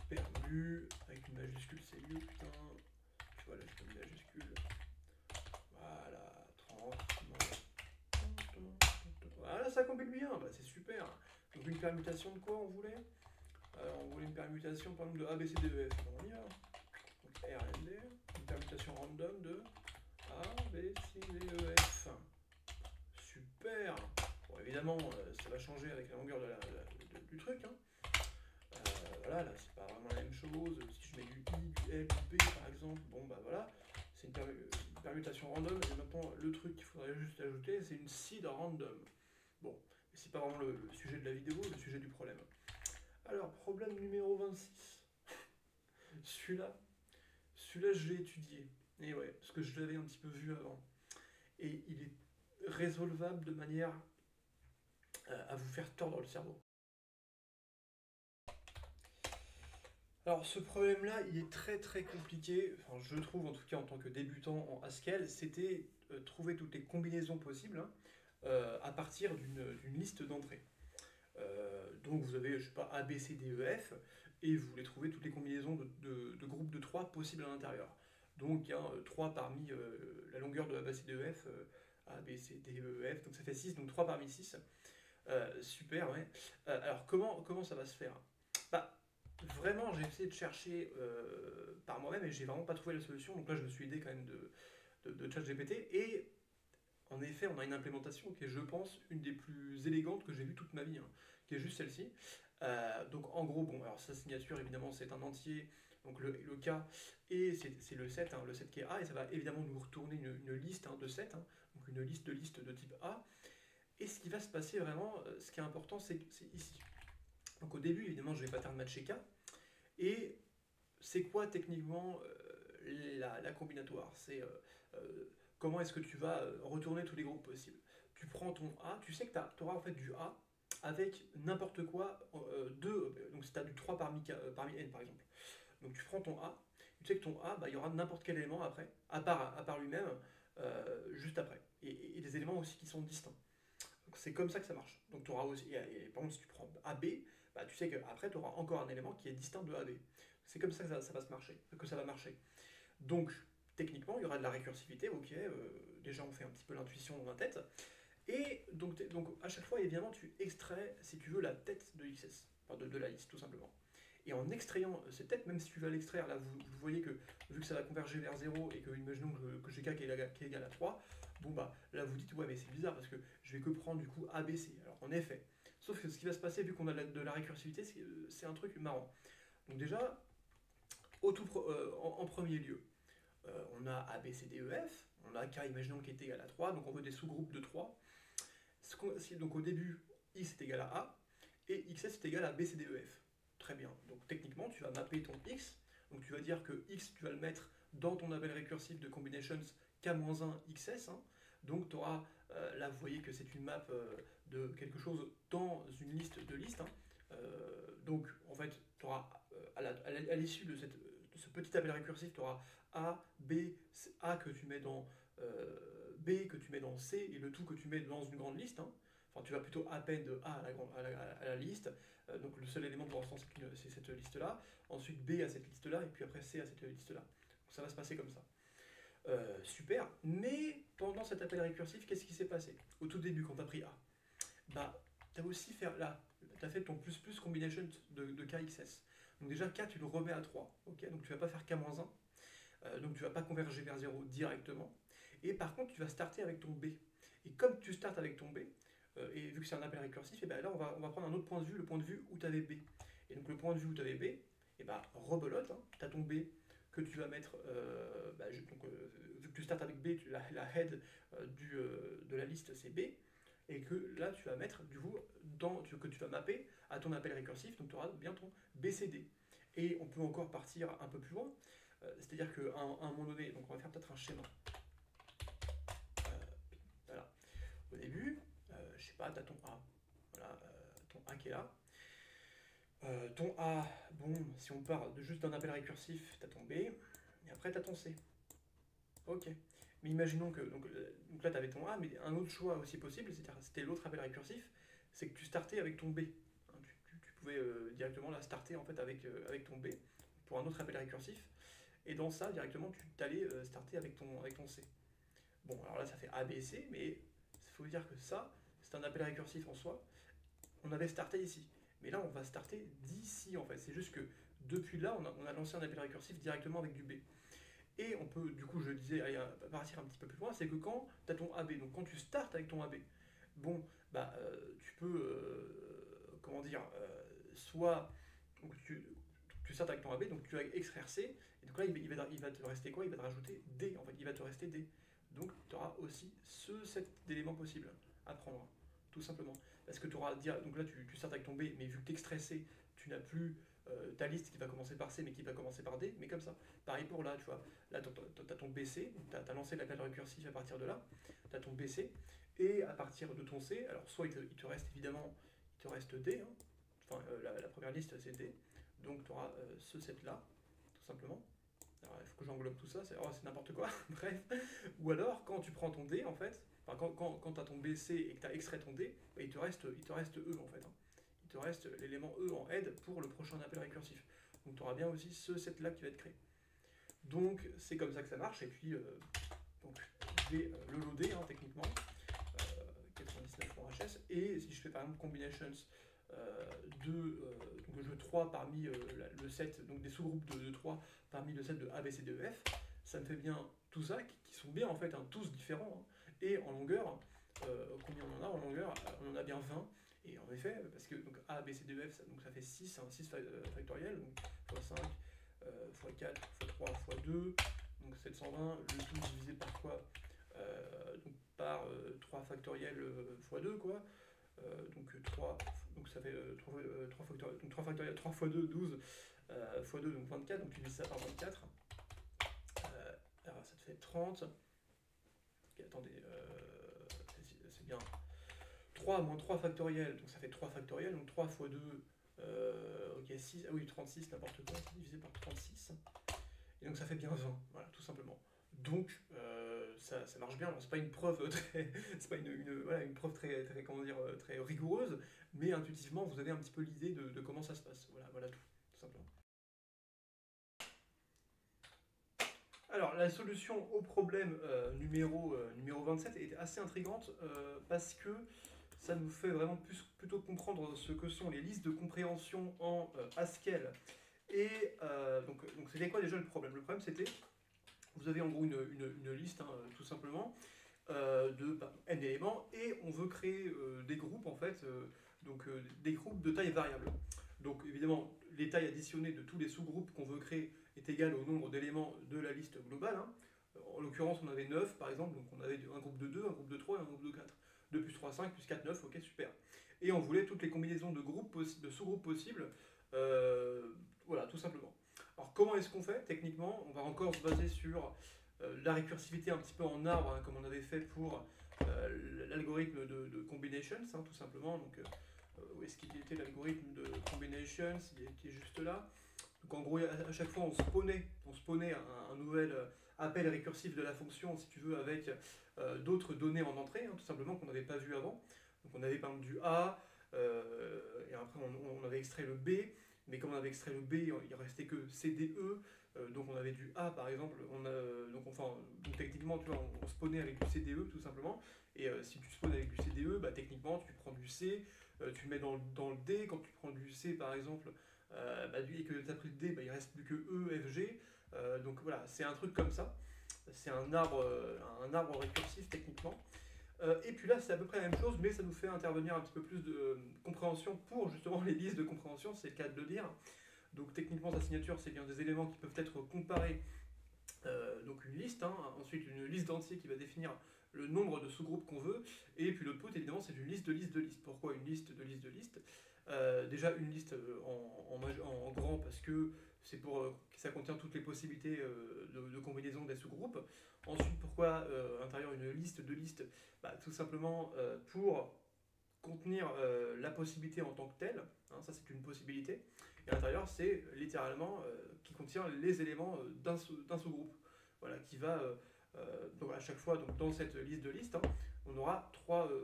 permu avec une majuscule, c'est mieux, putain. Tu vois là je mets une majuscule. Voilà, tranquillement. Voilà, ça compile bien, bah c'est super. Donc une permutation de quoi on voulait? On voulait une permutation par exemple de ABCDEF. Bon, on y va. Donc RND, une permutation random de ABCDEF. Super. Bon, évidemment, ça va changer avec la longueur du truc. Hein. Voilà, là, c'est pas vraiment la même chose. Si je mets du I, du L, du P, par exemple, bon, bah voilà, c'est une permutation random. Et maintenant, le truc qu'il faudrait juste ajouter, c'est une seed random. Bon, c'est pas vraiment le sujet de la vidéo, le sujet du problème. Alors, problème numéro 26. Celui-là, je l'ai étudié. Et ouais, parce que je l'avais un petit peu vu avant. Et il est résolvable de manière à vous faire tordre le cerveau. Alors ce problème-là, il est très très compliqué, enfin je trouve en tout cas en tant que débutant en Haskell, c'était trouver toutes les combinaisons possibles hein, à partir d'une liste d'entrées. Donc vous avez, je sais pas, A, B, C, D, E, F, et vous voulez trouver toutes les combinaisons de groupes de 3 possibles à l'intérieur. Donc il y a 3 parmi la longueur de A, B, C, D, E, F, A, B, C, D, E, F, donc ça fait 6, donc 3 parmi 6. Super, ouais. Alors comment ça va se faire? Bah, vraiment, j'ai essayé de chercher par moi-même et j'ai vraiment pas trouvé la solution. Donc là, je me suis aidé quand même de ChatGPT. Et en effet, on a une implémentation qui est, je pense, une des plus élégantes que j'ai vues toute ma vie, hein, qui est juste celle-ci. Donc en gros, bon, alors sa signature, évidemment, c'est un entier, donc le K, et c'est le 7, hein, le 7 qui est A, et ça va évidemment nous retourner une liste hein, de 7, hein, donc une liste de type A. Et ce qui va se passer vraiment, ce qui est important, c'est ici. Donc au début, évidemment, je vais pattern matcher K. Et c'est quoi techniquement la combinatoire? C'est comment est-ce que tu vas retourner tous les groupes possibles. Tu prends ton A, tu sais que tu auras en fait du A avec n'importe quoi, donc si tu as du 3 parmi n par exemple. Donc tu prends ton A, tu sais que ton A, bah, il y aura n'importe quel élément après, à part lui-même, juste après. Et des éléments aussi qui sont distincts. C'est comme ça que ça marche. Donc tu auras aussi, et par contre si tu prends AB, bah, tu sais qu'après tu auras encore un élément qui est distinct de AB. C'est comme ça que ça va se marcher, que ça va marcher. Donc techniquement il y aura de la récursivité, ok, déjà on fait un petit peu l'intuition dans la tête. Et donc à chaque fois évidemment tu extrais, si tu veux, la tête de XS, enfin de la liste tout simplement. Et en extrayant cette tête, même si tu vas l'extraire, là vous voyez que vu que ça va converger vers 0 et que imaginons que j'ai K qui est égal à 3, bon bah là vous dites ouais mais c'est bizarre parce que je vais que prendre du coup ABC. Alors en effet, sauf que ce qui va se passer vu qu'on a de la récursivité, c'est un truc marrant. Donc déjà, en premier lieu, on a A, B, C, D, E, F, on a K imaginons qui est égal à 3, donc on veut des sous-groupes de 3. Donc au début, X est égal à A, et XS est égal à B, C, D, E, F. Très bien, donc techniquement tu vas mapper ton X, donc tu vas dire que X tu vas le mettre dans ton appel récursif de combinations K-1 XS, hein. Donc tu auras, là vous voyez que c'est une map de quelque chose dans une liste de listes, hein. Donc en fait tu auras à l'issue de ce petit appel récursif, tu auras A, B, A que tu mets dans B que tu mets dans C et le tout que tu mets dans une grande liste, hein. Enfin, tu vas plutôt append A à la liste. Donc le seul élément pour l'instant c'est cette liste-là. Ensuite B à cette liste-là et puis après C à cette liste-là. Donc ça va se passer comme ça. Super. Mais pendant cet appel récursif, qu'est-ce qui s'est passé? Au tout début, quand tu as pris A, bah, tu as aussi fait là, tu as fait ton plus combination de KXS. Donc déjà K, tu le remets à 3. Okay, donc tu vas pas faire K-1. Donc tu vas pas converger vers 0 directement. Et par contre, tu vas starter avec ton B. Et comme tu startes avec ton B, et vu que c'est un appel récursif, et ben là on va prendre un autre point de vue, le point de vue où tu avais B. Et donc le point de vue où tu avais B, et ben rebelote, hein, tu as ton B que tu vas mettre, vu que tu startes avec B, la head de la liste c'est B, et que là tu vas mettre du coup, que tu vas mapper à ton appel récursif, donc tu auras bien ton BCD. Et on peut encore partir un peu plus loin, c'est-à-dire qu'à un moment donné, donc on va faire peut-être un schéma. Voilà. Au début, je sais pas, tu as ton A. Voilà, ton A qui est là. Ton A, bon, si on part juste d'un appel récursif, tu as ton B, et après tu as ton C. Ok. Mais imaginons que, donc là tu avais ton A, mais un autre choix aussi possible, c'était l'autre appel récursif, c'est que tu startais avec ton B. Hein, tu pouvais directement la starter en fait avec ton B pour un autre appel récursif. Et dans ça, directement, tu t'allais starter avec ton C. Bon, alors là, ça fait A, B, C, mais il faut dire que ça, c'est un appel récursif en soi. On avait starté ici. Mais là, on va starter d'ici, en fait. C'est juste que depuis là, on a lancé un appel récursif directement avec du B. Et on peut, du coup, je disais, aller partir un petit peu plus loin, c'est que quand tu as ton AB, donc quand tu startes avec ton AB, bon, bah, tu peux, comment dire, soit donc tu startes avec ton AB, donc tu vas extraire C, et donc là, il va te rester quoi? Il va te rajouter D, en fait, il va te rester D. Donc tu auras aussi cet élément possible à prendre. tout simplement. Parce que tu auras à dire, donc là tu startes avec ton B, mais vu que tu extrais C, tu n'as plus ta liste qui va commencer par C, mais qui va commencer par D, mais comme ça. Pareil pour là, tu vois. Là, tu as ton BC, tu as lancé l'appel récursif à partir de là, tu as ton BC, et à partir de ton C, alors soit il te reste évidemment, il te reste D, hein. Enfin la première liste c'est D, donc tu auras ce set là, tout simplement. Alors il faut que j'englobe tout ça, c'est n'importe quoi, bref. Ou alors quand tu prends ton D en fait, enfin, quand tu as ton BC et que tu as extrait ton D, bah, il te reste E en fait, hein. Il te reste l'élément E en head pour le prochain appel récursif. Donc tu auras bien aussi ce set là qui va être créé. Donc c'est comme ça que ça marche, et puis donc, je vais le loader hein, techniquement, 99 HS, et si je fais par exemple combinations donc je veux 3 parmi le set, donc des sous-groupes de 3 parmi le set de A, B, C, D, E, F, ça me fait bien tout ça, qui sont bien en fait, hein, tous différents, hein. Et en longueur, combien on en a en longueur? On en a bien 20, et en effet, parce que donc, A, B, C, D, E, F, ça fait 6, hein, 6 factoriel, donc x 5, x 4, x 3, x 2, donc 720, le tout divisé par quoi? Donc par 3 factoriel x 2, quoi. Donc 3, donc ça fait 3 factoriel, donc 3 factoriel, 3 x 2, 12, x 2, donc 24, donc tu divises ça par 24. Alors ça te fait 30. Okay, attendez, c'est bien. 3 moins 3 factoriel, donc ça fait 3 factoriel, donc 3 x 2, ok, 6, ah oui, 36, n'importe quoi, c'est divisé par 36. Et donc ça fait bien 20, voilà, tout simplement. Donc ça marche bien. Alors c'est pas une preuve très, c'est pas voilà, une preuve très, comment dire, très rigoureuse, mais intuitivement vous avez un petit peu l'idée de comment ça se passe. Voilà tout simplement. Alors la solution au problème numéro 27 est assez intrigante parce que ça nous fait vraiment plutôt comprendre ce que sont les listes de compréhension en Haskell. Et donc c'était quoi déjà le problème? Le problème c'était, vous avez en gros une liste, hein, tout simplement, de n éléments, et on veut créer des groupes, en fait, des groupes de taille variable. Donc évidemment, les tailles additionnées de tous les sous-groupes qu'on veut créer est égale au nombre d'éléments de la liste globale, hein. En l'occurrence, on avait 9 par exemple, donc on avait un groupe de 2, un groupe de 3 et un groupe de 4. 2 plus 3, 5, plus 4, 9, ok, super. Et on voulait toutes les combinaisons de sous-groupes possibles, voilà, tout simplement. Alors comment est-ce qu'on fait techniquement? On va encore se baser sur la récursivité un petit peu en arbre, hein, comme on avait fait pour l'algorithme de combinations, hein, tout simplement. Donc où est-ce qu'il était l'algorithme de combinations? Il était juste là. Donc en gros, à chaque fois, on spawnait un nouvel appel récursif de la fonction, si tu veux, avec d'autres données en entrée, hein, tout simplement, qu'on n'avait pas vu avant. Donc on avait par exemple du A, et après on avait extrait le B, mais comme on avait extrait le B, il restait que CDE, donc on avait du A par exemple, donc techniquement, tu vois, on spawnait avec du CDE tout simplement, et si tu spawns avec du CDE, bah, techniquement tu prends du C, tu le mets dans le D, quand tu prends du C par exemple, et que tu as pris le D, bah, il reste plus que E, F, G, donc voilà, c'est un truc comme ça, c'est un arbre récursif techniquement. Et puis là, c'est à peu près la même chose, mais ça nous fait intervenir un petit peu plus de compréhension pour justement les listes de compréhension, c'est le cas de le dire. Donc techniquement, sa signature, c'est bien des éléments qui peuvent être comparés, donc une liste, hein, ensuite une liste d'entiers qui va définir le nombre de sous-groupes qu'on veut, et puis l'output, évidemment, c'est une liste de listes de listes. Pourquoi une liste de listes de listes? Déjà une liste en grand, parce que c'est pour que ça contient toutes les possibilités de combinaison des sous-groupes. Ensuite, pourquoi à l'intérieur une liste de listes? Bah, tout simplement pour contenir la possibilité en tant que telle, hein, ça c'est une possibilité, et à l'intérieur c'est littéralement qui contient les éléments d'un sous-groupe, voilà, qui va, donc à chaque fois, donc, dans cette liste de listes, hein, on aura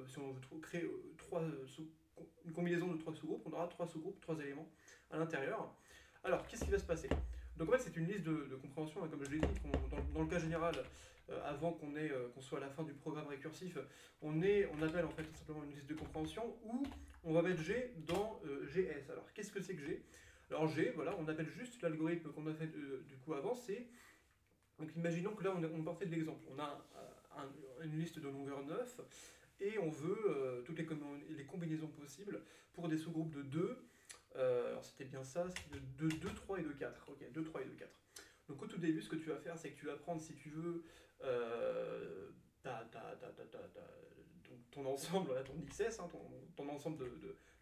si on veut créer une combinaison de 3 sous-groupes, on aura 3 sous-groupes, 3 éléments à l'intérieur. Alors, qu'est-ce qui va se passer? Donc en fait, c'est une liste de compréhension, hein, comme je l'ai dit, dans le cas général, avant qu'on soit à la fin du programme récursif, on appelle en fait tout simplement une liste de compréhension où on va mettre G dans GS. Alors qu'est-ce que c'est que G? Alors G, voilà, on appelle juste l'algorithme qu'on a fait du coup avant, donc imaginons que là on partait de l'exemple, on a une liste de longueur 9 et on veut toutes les combinaisons possibles pour des sous-groupes de 2. Alors c'était bien ça, c'était de 2, 3 et de 4. Ok, 2, 3 et de 4. Donc au tout début, ce que tu vas faire, c'est que tu vas prendre, si tu veux, donc ton ensemble, ton XS, hein, ton ensemble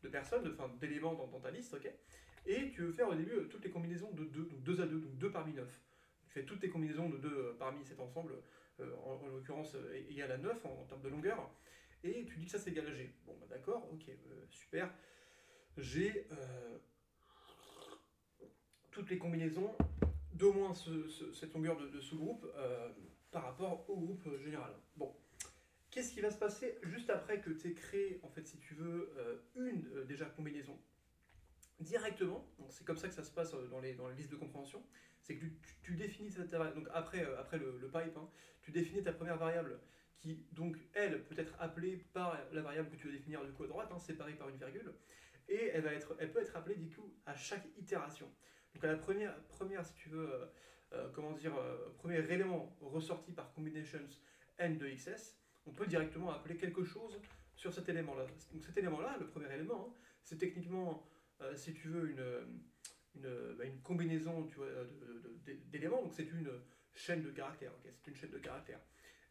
de personnes, enfin d'éléments dans ta liste, ok? Et tu veux faire au début toutes les combinaisons de 2, donc 2 à 2, donc 2 parmi 9. Tu fais toutes tes combinaisons de 2 parmi cet ensemble, en l'occurrence égal à 9 en termes de longueur, et tu dis que ça c'est égal à G. Bon, bah d'accord, ok, super. J'ai toutes les combinaisons d'au moins cette longueur de sous-groupe par rapport au groupe général. Bon. Qu'est-ce qui va se passer juste après que tu aies créé, en fait, si tu veux, une déjà combinaison directement, donc c'est comme ça que ça se passe dans les listes de compréhension, c'est que tu définis donc après le pipe, hein, tu définis ta première variable qui, donc, elle, peut être appelée par la variable que tu veux définir du coup à droite, hein, séparée par une virgule, et elle peut être appelée du coup à chaque itération. Donc à la première si tu veux, comment dire, premier élément ressorti par combinations n de xs, on peut directement appeler quelque chose sur cet élément-là. Donc cet élément-là, le premier élément, hein, c'est techniquement, si tu veux, une combinaison tu vois, d'éléments, donc c'est une chaîne de caractères. Okay, c'est une chaîne de caractères.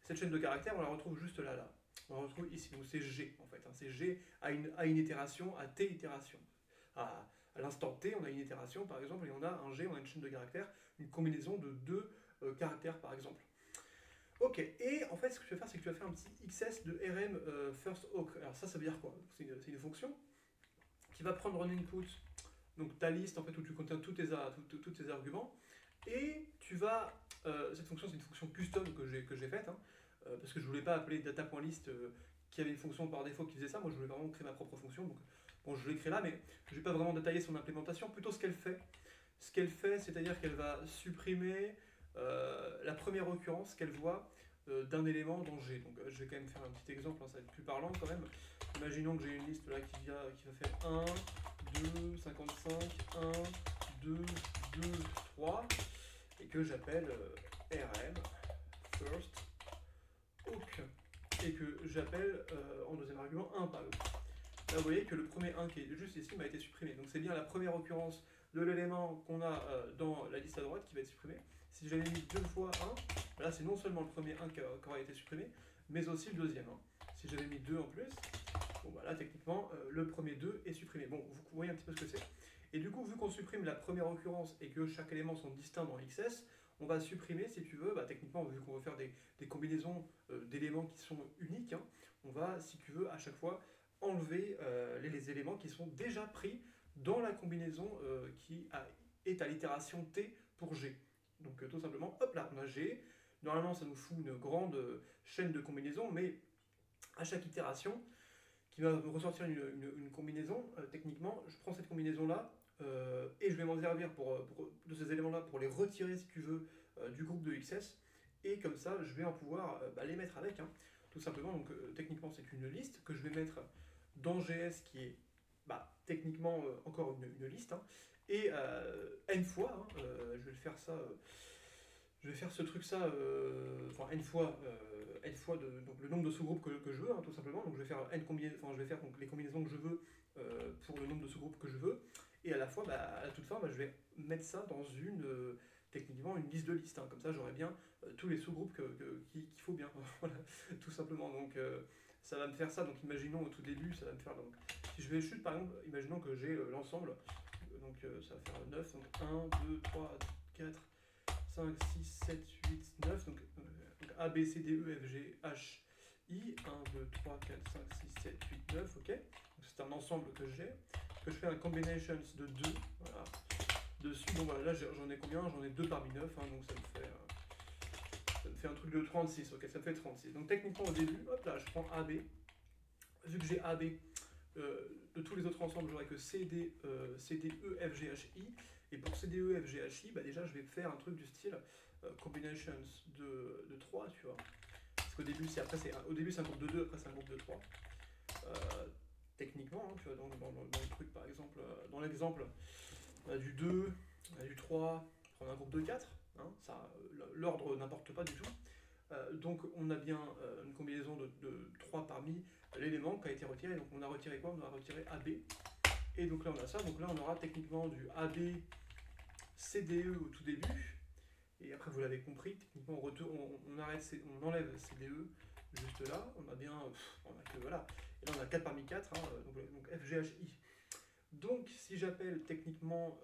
Cette chaîne de caractères, on la retrouve juste là. On la retrouve ici, donc c'est G en fait. Hein, c'est G à une itération, à T itération. À l'instant T, on a une itération par exemple, et on a un G, on a une chaîne de caractères, une combinaison de 2 caractères par exemple. Ok, et en fait, ce que tu vas faire, c'est que tu vas faire un petit XS de RM first awk. Alors ça veut dire quoi? C'est une fonction qui va prendre en input donc ta liste en fait où tu contiens tous tes arguments, et tu vas cette fonction, c'est une fonction custom que j'ai faite, hein, parce que je voulais pas appeler data.list qui avait une fonction par défaut qui faisait ça. Moi, je voulais vraiment créer ma propre fonction. Donc bon, je l'ai créée là, mais je vais pas vraiment détailler son implémentation. Plutôt ce qu'elle fait. Ce qu'elle fait, c'est-à-dire qu'elle va supprimer la première occurrence qu'elle voit d'un élément dans G. Donc je vais quand même faire un petit exemple, hein, ça va être plus parlant quand même. Imaginons que j'ai une liste là qui va faire 1, 2, 55, 1, 2, 2, 3, et que j'appelle RM, first, awk, et que j'appelle en deuxième argument 1 par exemple. Là vous voyez que le premier 1 qui est juste ici m'a été supprimé. Donc c'est bien la première occurrence de l'élément qu'on a dans la liste à droite qui va être supprimé. Si j'avais mis 2 fois 1, là c'est non seulement le premier 1 qui aura été supprimé, mais aussi le deuxième. Hein. Si j'avais mis 2 en plus, bon bah là techniquement le premier 2 est supprimé. Bon, vous voyez un petit peu ce que c'est. Et du coup, vu qu'on supprime la première occurrence et que chaque élément sont distincts dans XS, on va supprimer, si tu veux, bah, techniquement, vu qu'on veut faire des combinaisons d'éléments qui sont uniques, hein, on va, si tu veux, à chaque fois enlever les éléments qui sont déjà pris dans la combinaison qui est à l'itération T pour G. Donc tout simplement, hop là, on a G. Normalement, ça nous fout une grande chaîne de combinaisons, mais à chaque itération, qui va me ressortir une combinaison, techniquement, je prends cette combinaison-là, et je vais m'en servir de ces éléments-là pour les retirer, si tu veux, du groupe de XS, et comme ça, je vais en pouvoir les mettre avec, hein, tout simplement. Donc techniquement, c'est une liste que je vais mettre dans GS, qui est techniquement encore une liste, hein, et n fois, hein, je vais faire ça... je vais faire ce truc ça, enfin n fois donc le nombre de sous-groupes que je veux, hein, tout simplement. Donc je vais faire je vais faire donc, les combinaisons que je veux pour le nombre de sous-groupes que je veux. Et à la fois, à la toute fin, je vais mettre ça dans techniquement une liste de listes. Hein. Comme ça, j'aurai bien tous les sous-groupes qu'il faut bien. Voilà, tout simplement. Donc ça va me faire ça. Donc imaginons au tout début, ça va me faire. Donc, si je vais chute par exemple, imaginons que j'ai l'ensemble. Donc ça va faire 9. Donc 1, 2, 3, 4. 5, 6, 7, 8, 9, donc A, B, C, D, E, F, G, H, I, 1, 2, 3, 4, 5, 6, 7, 8, 9, ok. C'est un ensemble que j'ai, que je fais un combinations de 2, voilà. Dessus, bon voilà, là j'en ai combien? J'en ai 2 parmi 9, hein, donc ça me fait un truc de 36, ok, ça me fait 36. Donc techniquement au début, hop là, je prends AB, vu que j'ai AB, de tous les autres ensembles, j'aurai que C, D, E, F, G, H, I. Et pour CDE, F, G, H, I, déjà je vais faire un truc du style combinations de 3, tu vois. Parce qu'au début, c'est un groupe de 2, après c'est un groupe de 3. Techniquement, hein, tu vois, dans le truc par exemple, dans l'exemple, on a du 2, on a du 3, on a un groupe de 4, hein, l'ordre n'importe pas du tout. Donc on a bien une combinaison de 3 parmi l'élément qui a été retiré. Donc on a retiré quoi? On a retiré AB. Et donc là on a ça. Donc là on aura techniquement du AB CDE au tout début. Et après vous l'avez compris, techniquement on enlève CDE juste là, on a bien, on a que voilà, et là on a 4 parmi 4, hein, donc FGHI. Donc si j'appelle techniquement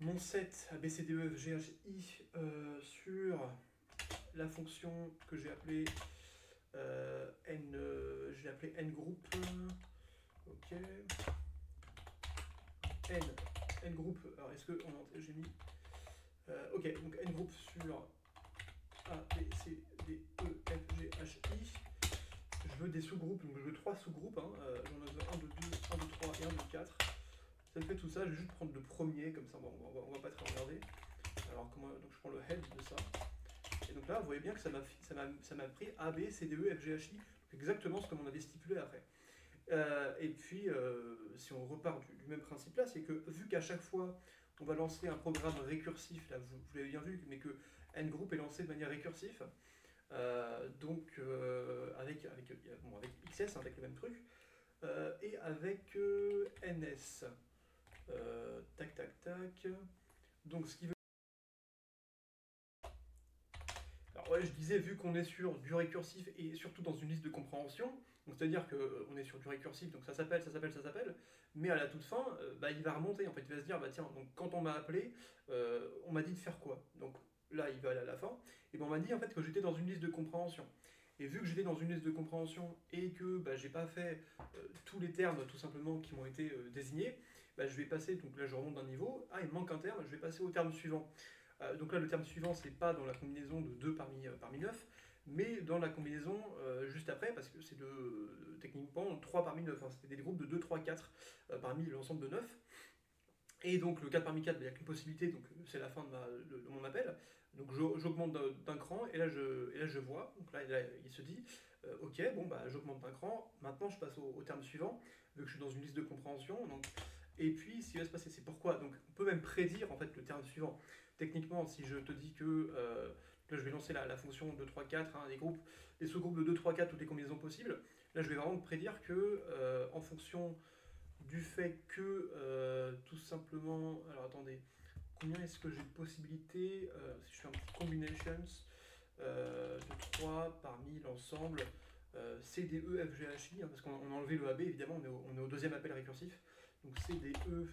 mon set ABCDEFGHI sur la fonction que j'ai appelée n groupe, ok, n groupe, alors est-ce que j'ai mis, ok, donc n groupe sur A, B, C, D, E, F, G, H, I. Je veux des sous-groupes, donc je veux 3 sous-groupes, hein, j'en ai 1 de 2, 1 de 3 et 1 de 4. Ça me fait tout ça, je vais juste prendre le premier, comme ça on va pas trop regarder. Alors donc je prends le head de ça. Et donc là, vous voyez bien que ça m'a pris A, B, C, D, E, F, G, H, I, exactement ce que l'on avait stipulé après. Et puis, si on repart du même principe là, c'est que vu qu'à chaque fois, on va lancer un programme récursif, là vous l'avez bien vu, mais que n-group est lancé de manière récursive, donc avec XS, avec le même truc, et avec NS. Tac, tac, tac. Donc ce qui veut... Alors ouais, je disais, vu qu'on est sur du récursif et surtout dans une liste de compréhension, donc c'est-à-dire qu'on est sur du récursif, donc ça s'appelle, mais à la toute fin, il va remonter, en fait, il va se dire, bah tiens, donc quand on m'a appelé, on m'a dit de faire quoi? Donc là, il va aller à la fin, et ben on m'a dit en fait que j'étais dans une liste de compréhension. Et vu que j'étais dans une liste de compréhension et que j'ai pas fait tous les termes tout simplement qui m'ont été désignés, je vais passer, donc là je remonte d'un niveau, ah il me manque un terme, je vais passer au terme suivant. Donc là le terme suivant c'est pas dans la combinaison de 2 parmi 9, mais dans la combinaison juste après, parce que c'est techniquement 3 parmi 9, hein, c'était des groupes de 2, 3, 4 parmi l'ensemble de 9. Et donc le 4 parmi 4, il n'y a qu'une possibilité, donc c'est la fin de mon appel. Donc j'augmente d'un cran, et là je vois, donc là il se dit, ok, bon j'augmente d'un cran, maintenant je passe au terme suivant, vu que je suis dans une liste de compréhension. Donc, et puis ce qui va se passer, c'est pourquoi, donc on peut même prédire en fait le terme suivant. Techniquement, si je te dis que là je vais lancer la fonction 2, 3, 4, hein, les sous-groupes de 2, 3, 4, toutes les combinaisons possibles, là je vais vraiment prédire que en fonction du fait que tout simplement, alors attendez, combien est-ce que j'ai de possibilités si je fais un petit combinations de 3 parmi l'ensemble C, D, E, F, G, H, I, hein, parce qu'on a enlevé le AB, évidemment, on est au deuxième appel récursif. Donc C, D, E,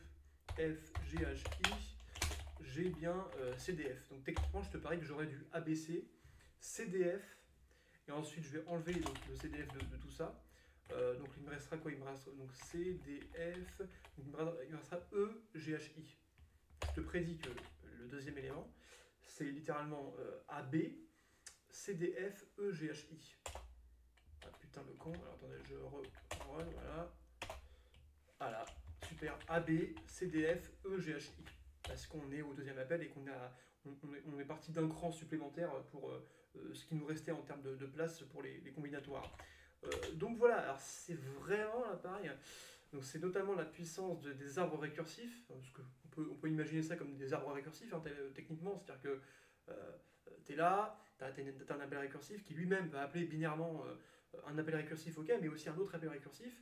F, G, H, I, j'ai bien CDF. Donc techniquement, je te parie que j'aurais du ABC, CDF, et ensuite je vais enlever donc, le CDF de tout ça. Donc il me restera quoi? Il me restera donc CDF, donc il me restera EGHI. Je te prédis que le deuxième élément, c'est littéralement AB, CDF, EGHI. Ah putain le con, alors attendez, je voilà. Voilà, super, AB, CDF, EGHI. Parce qu'on est au deuxième appel et on est parti d'un cran supplémentaire pour ce qui nous restait en termes de place pour les combinatoires. Donc voilà, alors c'est vraiment là pareil. Donc c'est notamment la puissance des arbres récursifs, parce qu'on peut imaginer ça comme des arbres récursifs hein, techniquement, c'est-à-dire que tu es là, tu as un appel récursif qui lui-même va appeler binairement un appel récursif, ok, mais aussi un autre appel récursif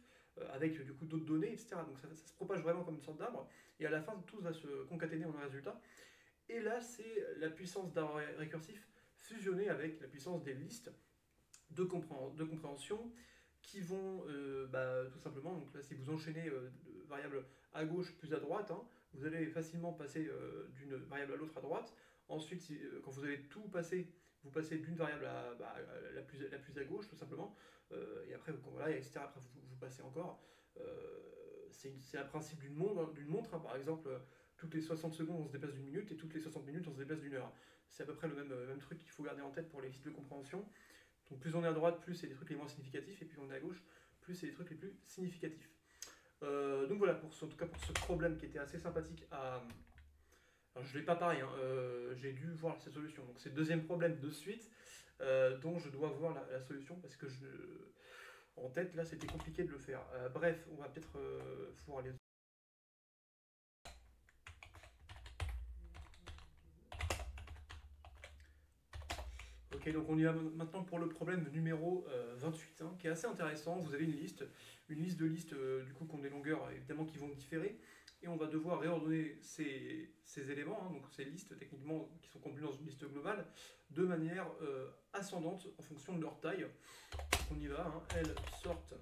avec du coup d'autres données, etc. Donc ça se propage vraiment comme une sorte d'arbre, et à la fin tout va se concaténer en un résultat. Et là c'est la puissance d'arbre récursif fusionnée avec la puissance des listes de compréhension qui vont tout simplement, donc là si vous enchaînez de variables à gauche plus à droite, hein, vous allez facilement passer d'une variable à l'autre à droite. Ensuite, quand vous avez tout passé, vous passez d'une variable à la plus à gauche tout simplement, et après, voilà, etc. Après vous passez encore. C'est un principe d'une montre hein, par exemple, toutes les 60 secondes on se déplace d'une minute, et toutes les 60 minutes on se déplace d'une heure. C'est à peu près le même truc qu'il faut garder en tête pour les listes de compréhension. Donc plus on est à droite, plus c'est les trucs les moins significatifs, et plus on est à gauche, plus c'est les trucs les plus significatifs. Donc voilà, en tout cas pour ce problème qui était assez sympathique à... Alors je ne l'ai pas pareil, hein, j'ai dû voir cette solution. Donc c'est le deuxième problème de suite dont je dois voir la solution, parce que en tête là c'était compliqué de le faire. Bref, on va peut-être pouvoir aller... Ok, donc on y va maintenant pour le problème numéro 28, hein, qui est assez intéressant. Vous avez une liste de listes du coup qui ont des longueurs évidemment qui vont différer. et on va devoir réordonner ces éléments, hein, donc ces listes techniquement qui sont contenues dans une liste globale, de manière ascendante en fonction de leur taille. Donc on y va, hein. Elle sorte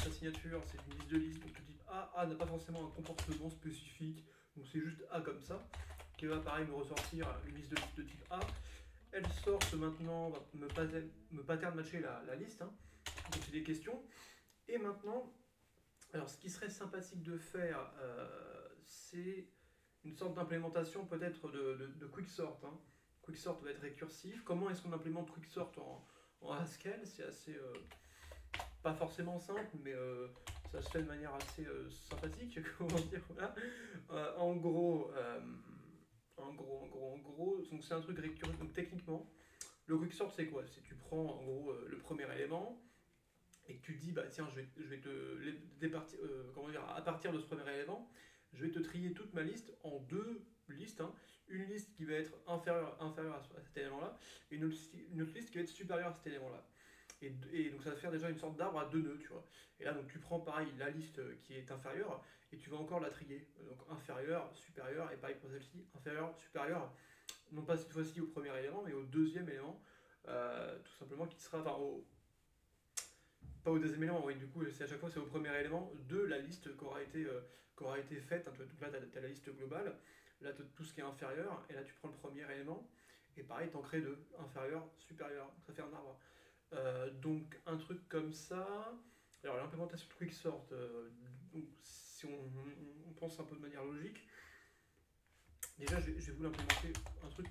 sa signature, c'est une liste de listes, donc le type A. A n'a pas forcément un comportement spécifique, donc c'est juste A comme ça, qui va pareil me ressortir une liste de listes de type A. Elle sort maintenant, va me pattern matcher la liste, hein. Donc c'est des questions. Et maintenant, alors ce qui serait sympathique de faire, c'est une sorte d'implémentation peut-être de quicksort, hein. Quicksort va être récursif. Comment est-ce qu'on implémente quicksort en Haskell? C'est assez, pas forcément simple, mais ça se fait de manière assez sympathique, comment dire, voilà. En gros, donc c'est un truc récurrent. Donc techniquement, le quicksort c'est quoi? C'est tu prends en gros le premier élément et que tu dis bah tiens je vais comment dire, à partir de ce premier élément, je vais te trier toute ma liste en deux listes, hein. Une liste qui va être inférieure à cet élément-là et une autre liste qui va être supérieure à cet élément-là. Et donc ça va faire déjà une sorte d'arbre à deux nœuds, tu vois. Et là donc tu prends pareil la liste qui est inférieure et tu vas encore la trier. Donc inférieure, supérieure, et pareil pour celle-ci, inférieure, supérieure, non pas cette fois-ci au premier élément, mais au deuxième élément, tout simplement qui sera, enfin pas au deuxième élément, oui, du coup c'est à chaque fois c'est au premier élément de la liste qui aura été faite, hein. Donc là tu as la liste globale, là tu as tout ce qui est inférieur, et là tu prends le premier élément, et pareil tu en crées deux, inférieur, supérieur, donc ça fait un arbre. Donc un truc comme ça. Alors l'implémentation de Quicksort, donc si on pense un peu de manière logique, déjà je vais vous l'implémenter un truc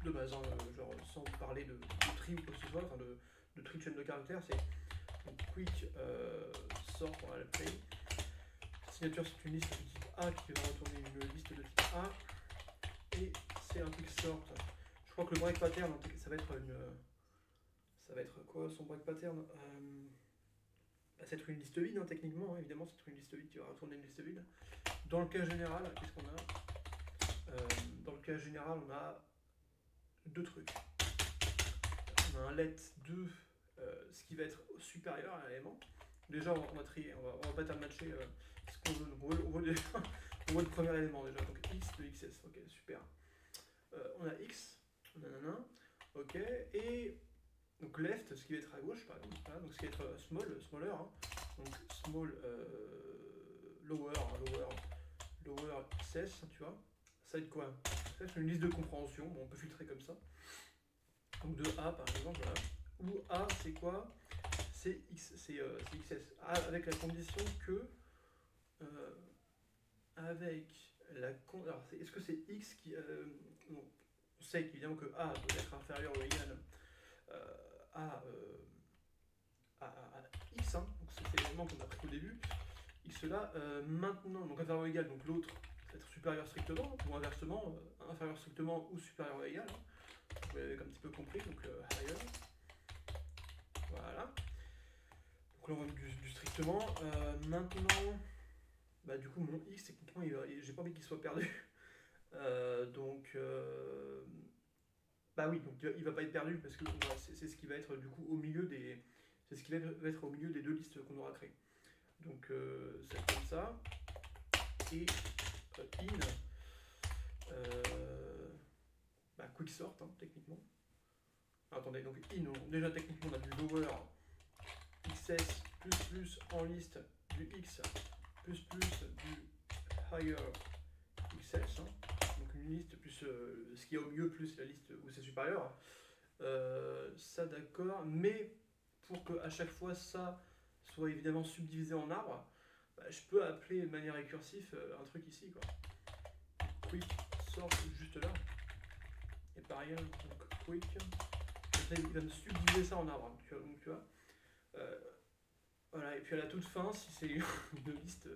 de base, hein, genre sans parler de tri ou quoi que ce soit, enfin de tri de chaîne de caractères, c'est donc quick sort, on va l'appeler. Signature c'est une liste de type A qui va retourner une liste de type A, et c'est un quick sort. Je crois que le break pattern ça va être ça va être quoi son break pattern? Ça va être une liste vide, hein, techniquement, hein, évidemment, c'est une liste vide qui va retourner une liste vide. Dans le cas général, qu'est-ce qu'on a? Dans le cas général, on a deux trucs. On a un let de ce qui va être supérieur à l'élément. Déjà, on va trier, on va pattern matcher ce qu'on veut. Donc, on voit le premier élément déjà, donc x de xs, ok, super. On a x, nanana, ok, et donc left, ce qui va être à gauche, par exemple, voilà, donc ce qui va être smaller, hein. Donc small, lower, XS, tu vois. Ça va être quoi? Ça va être une liste de compréhension, bon, on peut filtrer comme ça. Donc de A par exemple, voilà. Où A c'est quoi? C'est XS. A avec la condition que avec la alors est-ce que c'est X qui non, on sait évidemment que A doit être inférieur ou égal à X, hein, donc c'est l'élément qu'on a pris au début. X là, maintenant, donc inférieur ou égal, donc l'autre va être supérieur strictement, ou inversement, inférieur strictement ou supérieur ou égal, hein. Vous l'avez un petit peu compris, donc higher. Voilà. Donc là on va du strictement. Maintenant, bah, du coup mon X techniquement, j'ai pas envie qu'il soit perdu. Donc, bah oui, donc il va pas être perdu parce que c'est ce qui va être du coup au milieu des. C'est ce qui va être au milieu des deux listes qu'on aura créées. Donc c'est comme ça. Et in, quicksort, hein, techniquement. Alors, attendez, donc in, déjà techniquement on a du lower xs plus en liste du x plus du higher xs, hein. Donc une liste plus ce qui est au milieu plus la liste où c'est supérieur. Ça d'accord, mais pour que à chaque fois ça soit évidemment subdivisé en arbres, bah, je peux appeler de manière récursive un truc ici, quoi. Quick sort juste là. Et pareil, donc quick, il va me subdiviser ça en arbres, donc tu vois. Voilà, et puis à la toute fin, si c'est une liste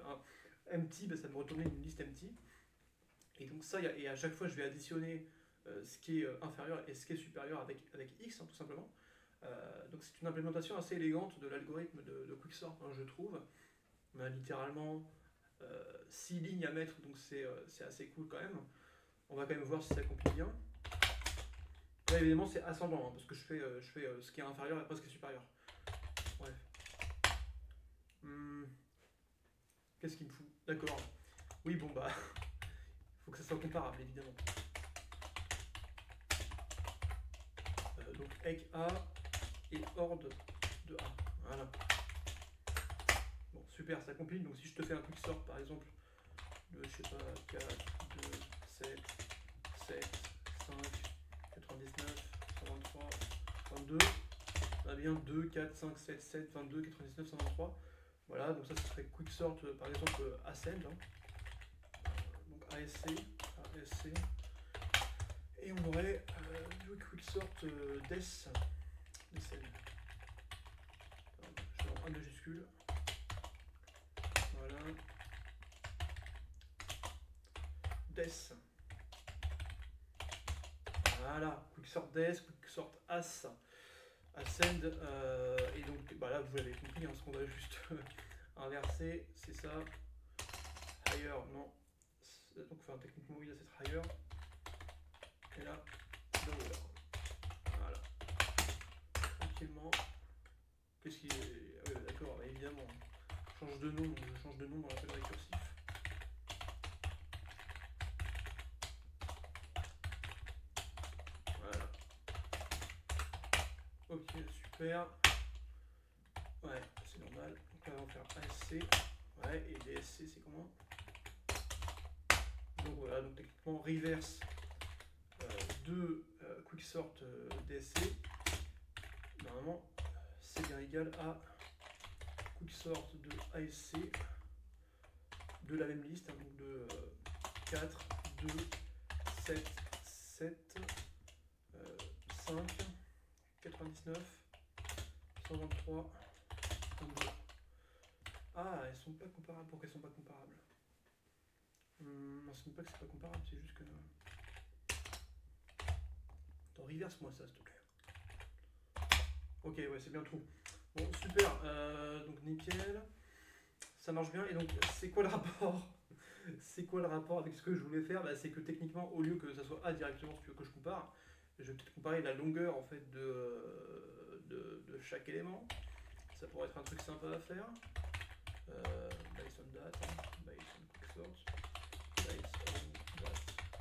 empty, bah, ça me retourne une liste empty. Et donc ça, et à chaque fois, je vais additionner ce qui est inférieur et ce qui est supérieur avec x, hein, tout simplement. Donc c'est une implémentation assez élégante de l'algorithme de quicksort, hein, je trouve. On a littéralement 6 lignes à mettre, donc c'est assez cool quand même. On va quand même voir si ça compile bien. Là évidemment c'est ascendant, hein, parce que je fais ce qui est inférieur et après ce qui est supérieur. Bref. Qu'est-ce qu'il me fout? D'accord. Oui, bon, bah, faut que ça soit comparable, évidemment. Donc, egg A et horde de A. Voilà. Bon, super, ça compile. Donc, si je te fais un quick sort, par exemple, de, je sais pas, 4, 2, 7, 7, 5, 99, 123, 22. On a bien 2, 4, 5, 7, 7, 22, 99, 123. Voilà, donc ça, ce serait quick sort, par exemple, Ascend. Hein. Donc ASC, ASC. Et on aurait du quick sort Des. Descend. Je mets en 1 majuscule. Voilà. Des. Voilà, quicksort Des, quicksort As, Ascend, et donc bah là vous l'avez compris, hein, ce qu'on va juste inverser, c'est ça. Higher, non. Donc enfin techniquement oui, là c'est higher. Et là, lower. Voilà. Tranquillement. Qu'est-ce qui est. Ah oui, d'accord, bah, évidemment. Change de nom, je change de nom dans l'appel récursif. Voilà. Ok, super. Ouais, c'est normal. Donc là, on va faire ASC. Ouais, et DSC, c'est comment? Donc voilà, donc techniquement, reverse de quicksort DSC. Normalement, c'est bien égal à quicksort de ASC de la même liste, hein, donc de 4, 2, 7, 7, 5, 99, 123, 32. Ah, elles sont pas comparables. Pourquoi elles sont pas comparables? Non, ce n'est pas que c'est pas comparable, c'est juste que. Attends, reverse-moi ça, s'il te plaît. Ok, ouais, c'est bien tout. Bon, super. Donc nickel. Ça marche bien. Et donc, c'est quoi le rapport? C'est quoi le rapport avec ce que je voulais faire? Bah, c'est que techniquement, au lieu que ça soit A directement, si tu veux que je compare, je vais peut-être comparer la longueur en fait de chaque élément. Ça pourrait être un truc sympa à faire. Based on that, hein. Based on quicksort. Based on that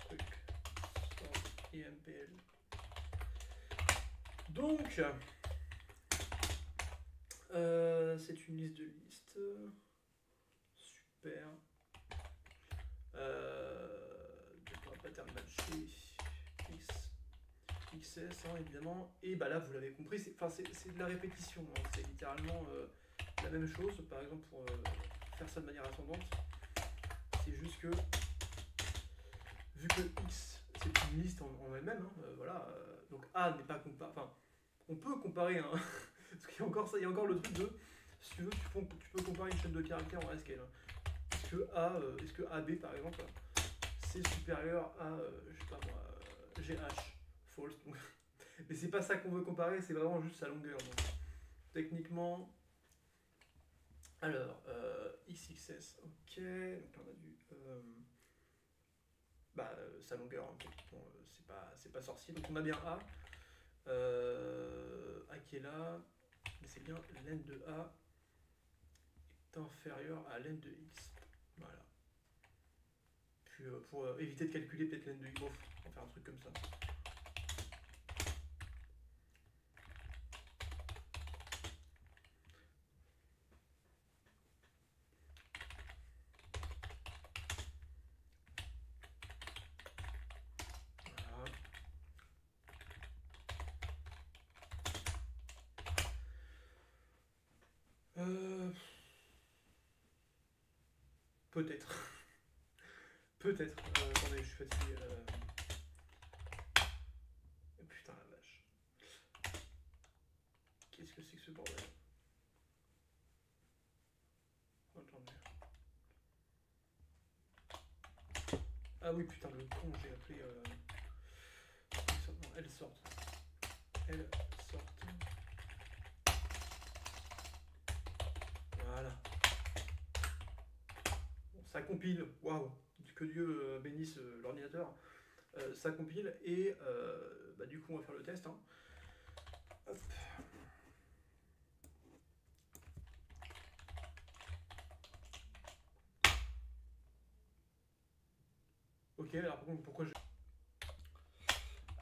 quicksort EMPL. Donc, c'est une liste de listes. Super. Donc, pattern matché X, XS, hein, évidemment. Et bah là, vous l'avez compris, c'est de la répétition. Hein. C'est littéralement la même chose. Par exemple, pour faire ça de manière ascendante, c'est juste que, vu que X, c'est une liste en elle-même, hein, voilà, donc A n'est pas comparable. Enfin, on peut comparer, hein, parce qu'il y a encore ça, il y a encore le truc de, si tu veux, tu peux comparer une chaîne de caractères en SQL. Hein. Est-ce que AB par exemple, c'est supérieur à, je sais pas moi, GH, false. Donc, mais c'est pas ça qu'on veut comparer, c'est vraiment juste sa longueur. Donc, techniquement, alors, XXS, ok, donc là on a du, sa longueur, hein, techniquement, c'est pas sorcier, donc on a bien A. A qui est là, mais c'est bien len de A est inférieur à len de X. Voilà. Puis pour éviter de calculer peut-être len de X, bon, on va faire un truc comme ça. Peut-être. Peut-être. Attendez, je suis fatigué. Putain la vache. Qu'est-ce que c'est que ce bordel? Attendez. Ah oui, putain, le con, j'ai appelé. Non, elle sort. Elle sort. Voilà. Bon, ça compile. Waouh. Que Dieu bénisse l'ordinateur. Ça compile et bah, du coup on va faire le test. Hein. Hop. Ok, alors par contre, pourquoi je...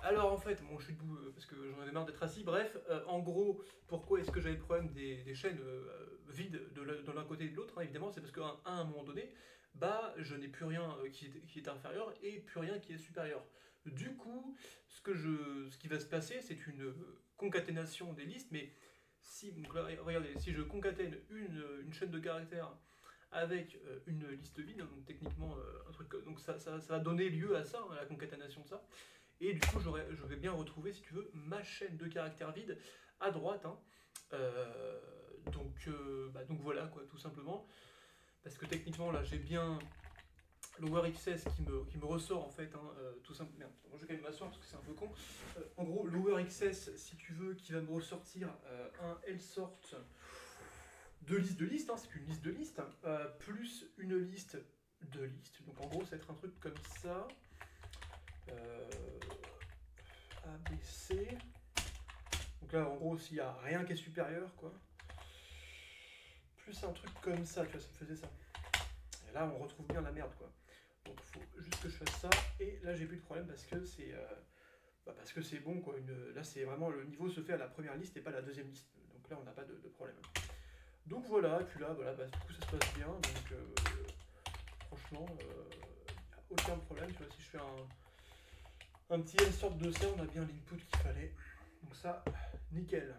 Alors en fait, bon, je suis debout parce que j'en avais marre d'être assis. Bref, en gros, pourquoi est-ce que j'avais le problème des chaînes vides de l'un côté et de l'autre, hein, évidemment, c'est parce qu'à un moment donné, bah, je n'ai plus rien qui est inférieur et plus rien qui est supérieur. Du coup, ce qui va se passer, c'est une concaténation des listes, mais si, donc là, regardez, si je concatène une chaîne de caractères avec une liste vide, donc techniquement un truc, donc ça va donner lieu à ça, à la concaténation de ça. Et du coup, je vais bien retrouver, si tu veux, ma chaîne de caractères vides à droite, hein. Donc voilà, quoi, tout simplement. Parce que techniquement, là, j'ai bien Lower XS qui me ressort, en fait, hein, tout simplement. Merde, moi, je vais quand même m'asseoir parce que c'est un peu con. En gros, Lower XS, si tu veux, qui va me ressortir un L-sort de listes, hein, c'est qu'une liste de listes, plus une liste de listes. Donc en gros, ça va être un truc comme ça. ABC. Donc là, en gros, s'il n'y a rien qui est supérieur, quoi. Plus un truc comme ça, tu vois, ça me faisait ça. Et là, on retrouve bien la merde, quoi. Donc il faut juste que je fasse ça. Et là, j'ai plus de problème parce que c'est bon, quoi. Là, c'est vraiment le niveau se fait à la première liste et pas à la deuxième liste. Donc là, on n'a pas de problème. Donc voilà, et puis là, voilà, bah, du coup, ça se passe bien. Donc franchement, il n'y a aucun problème. Tu vois, si je fais un petit L sorte de ça, on a bien l'input qu'il fallait. Donc ça, nickel.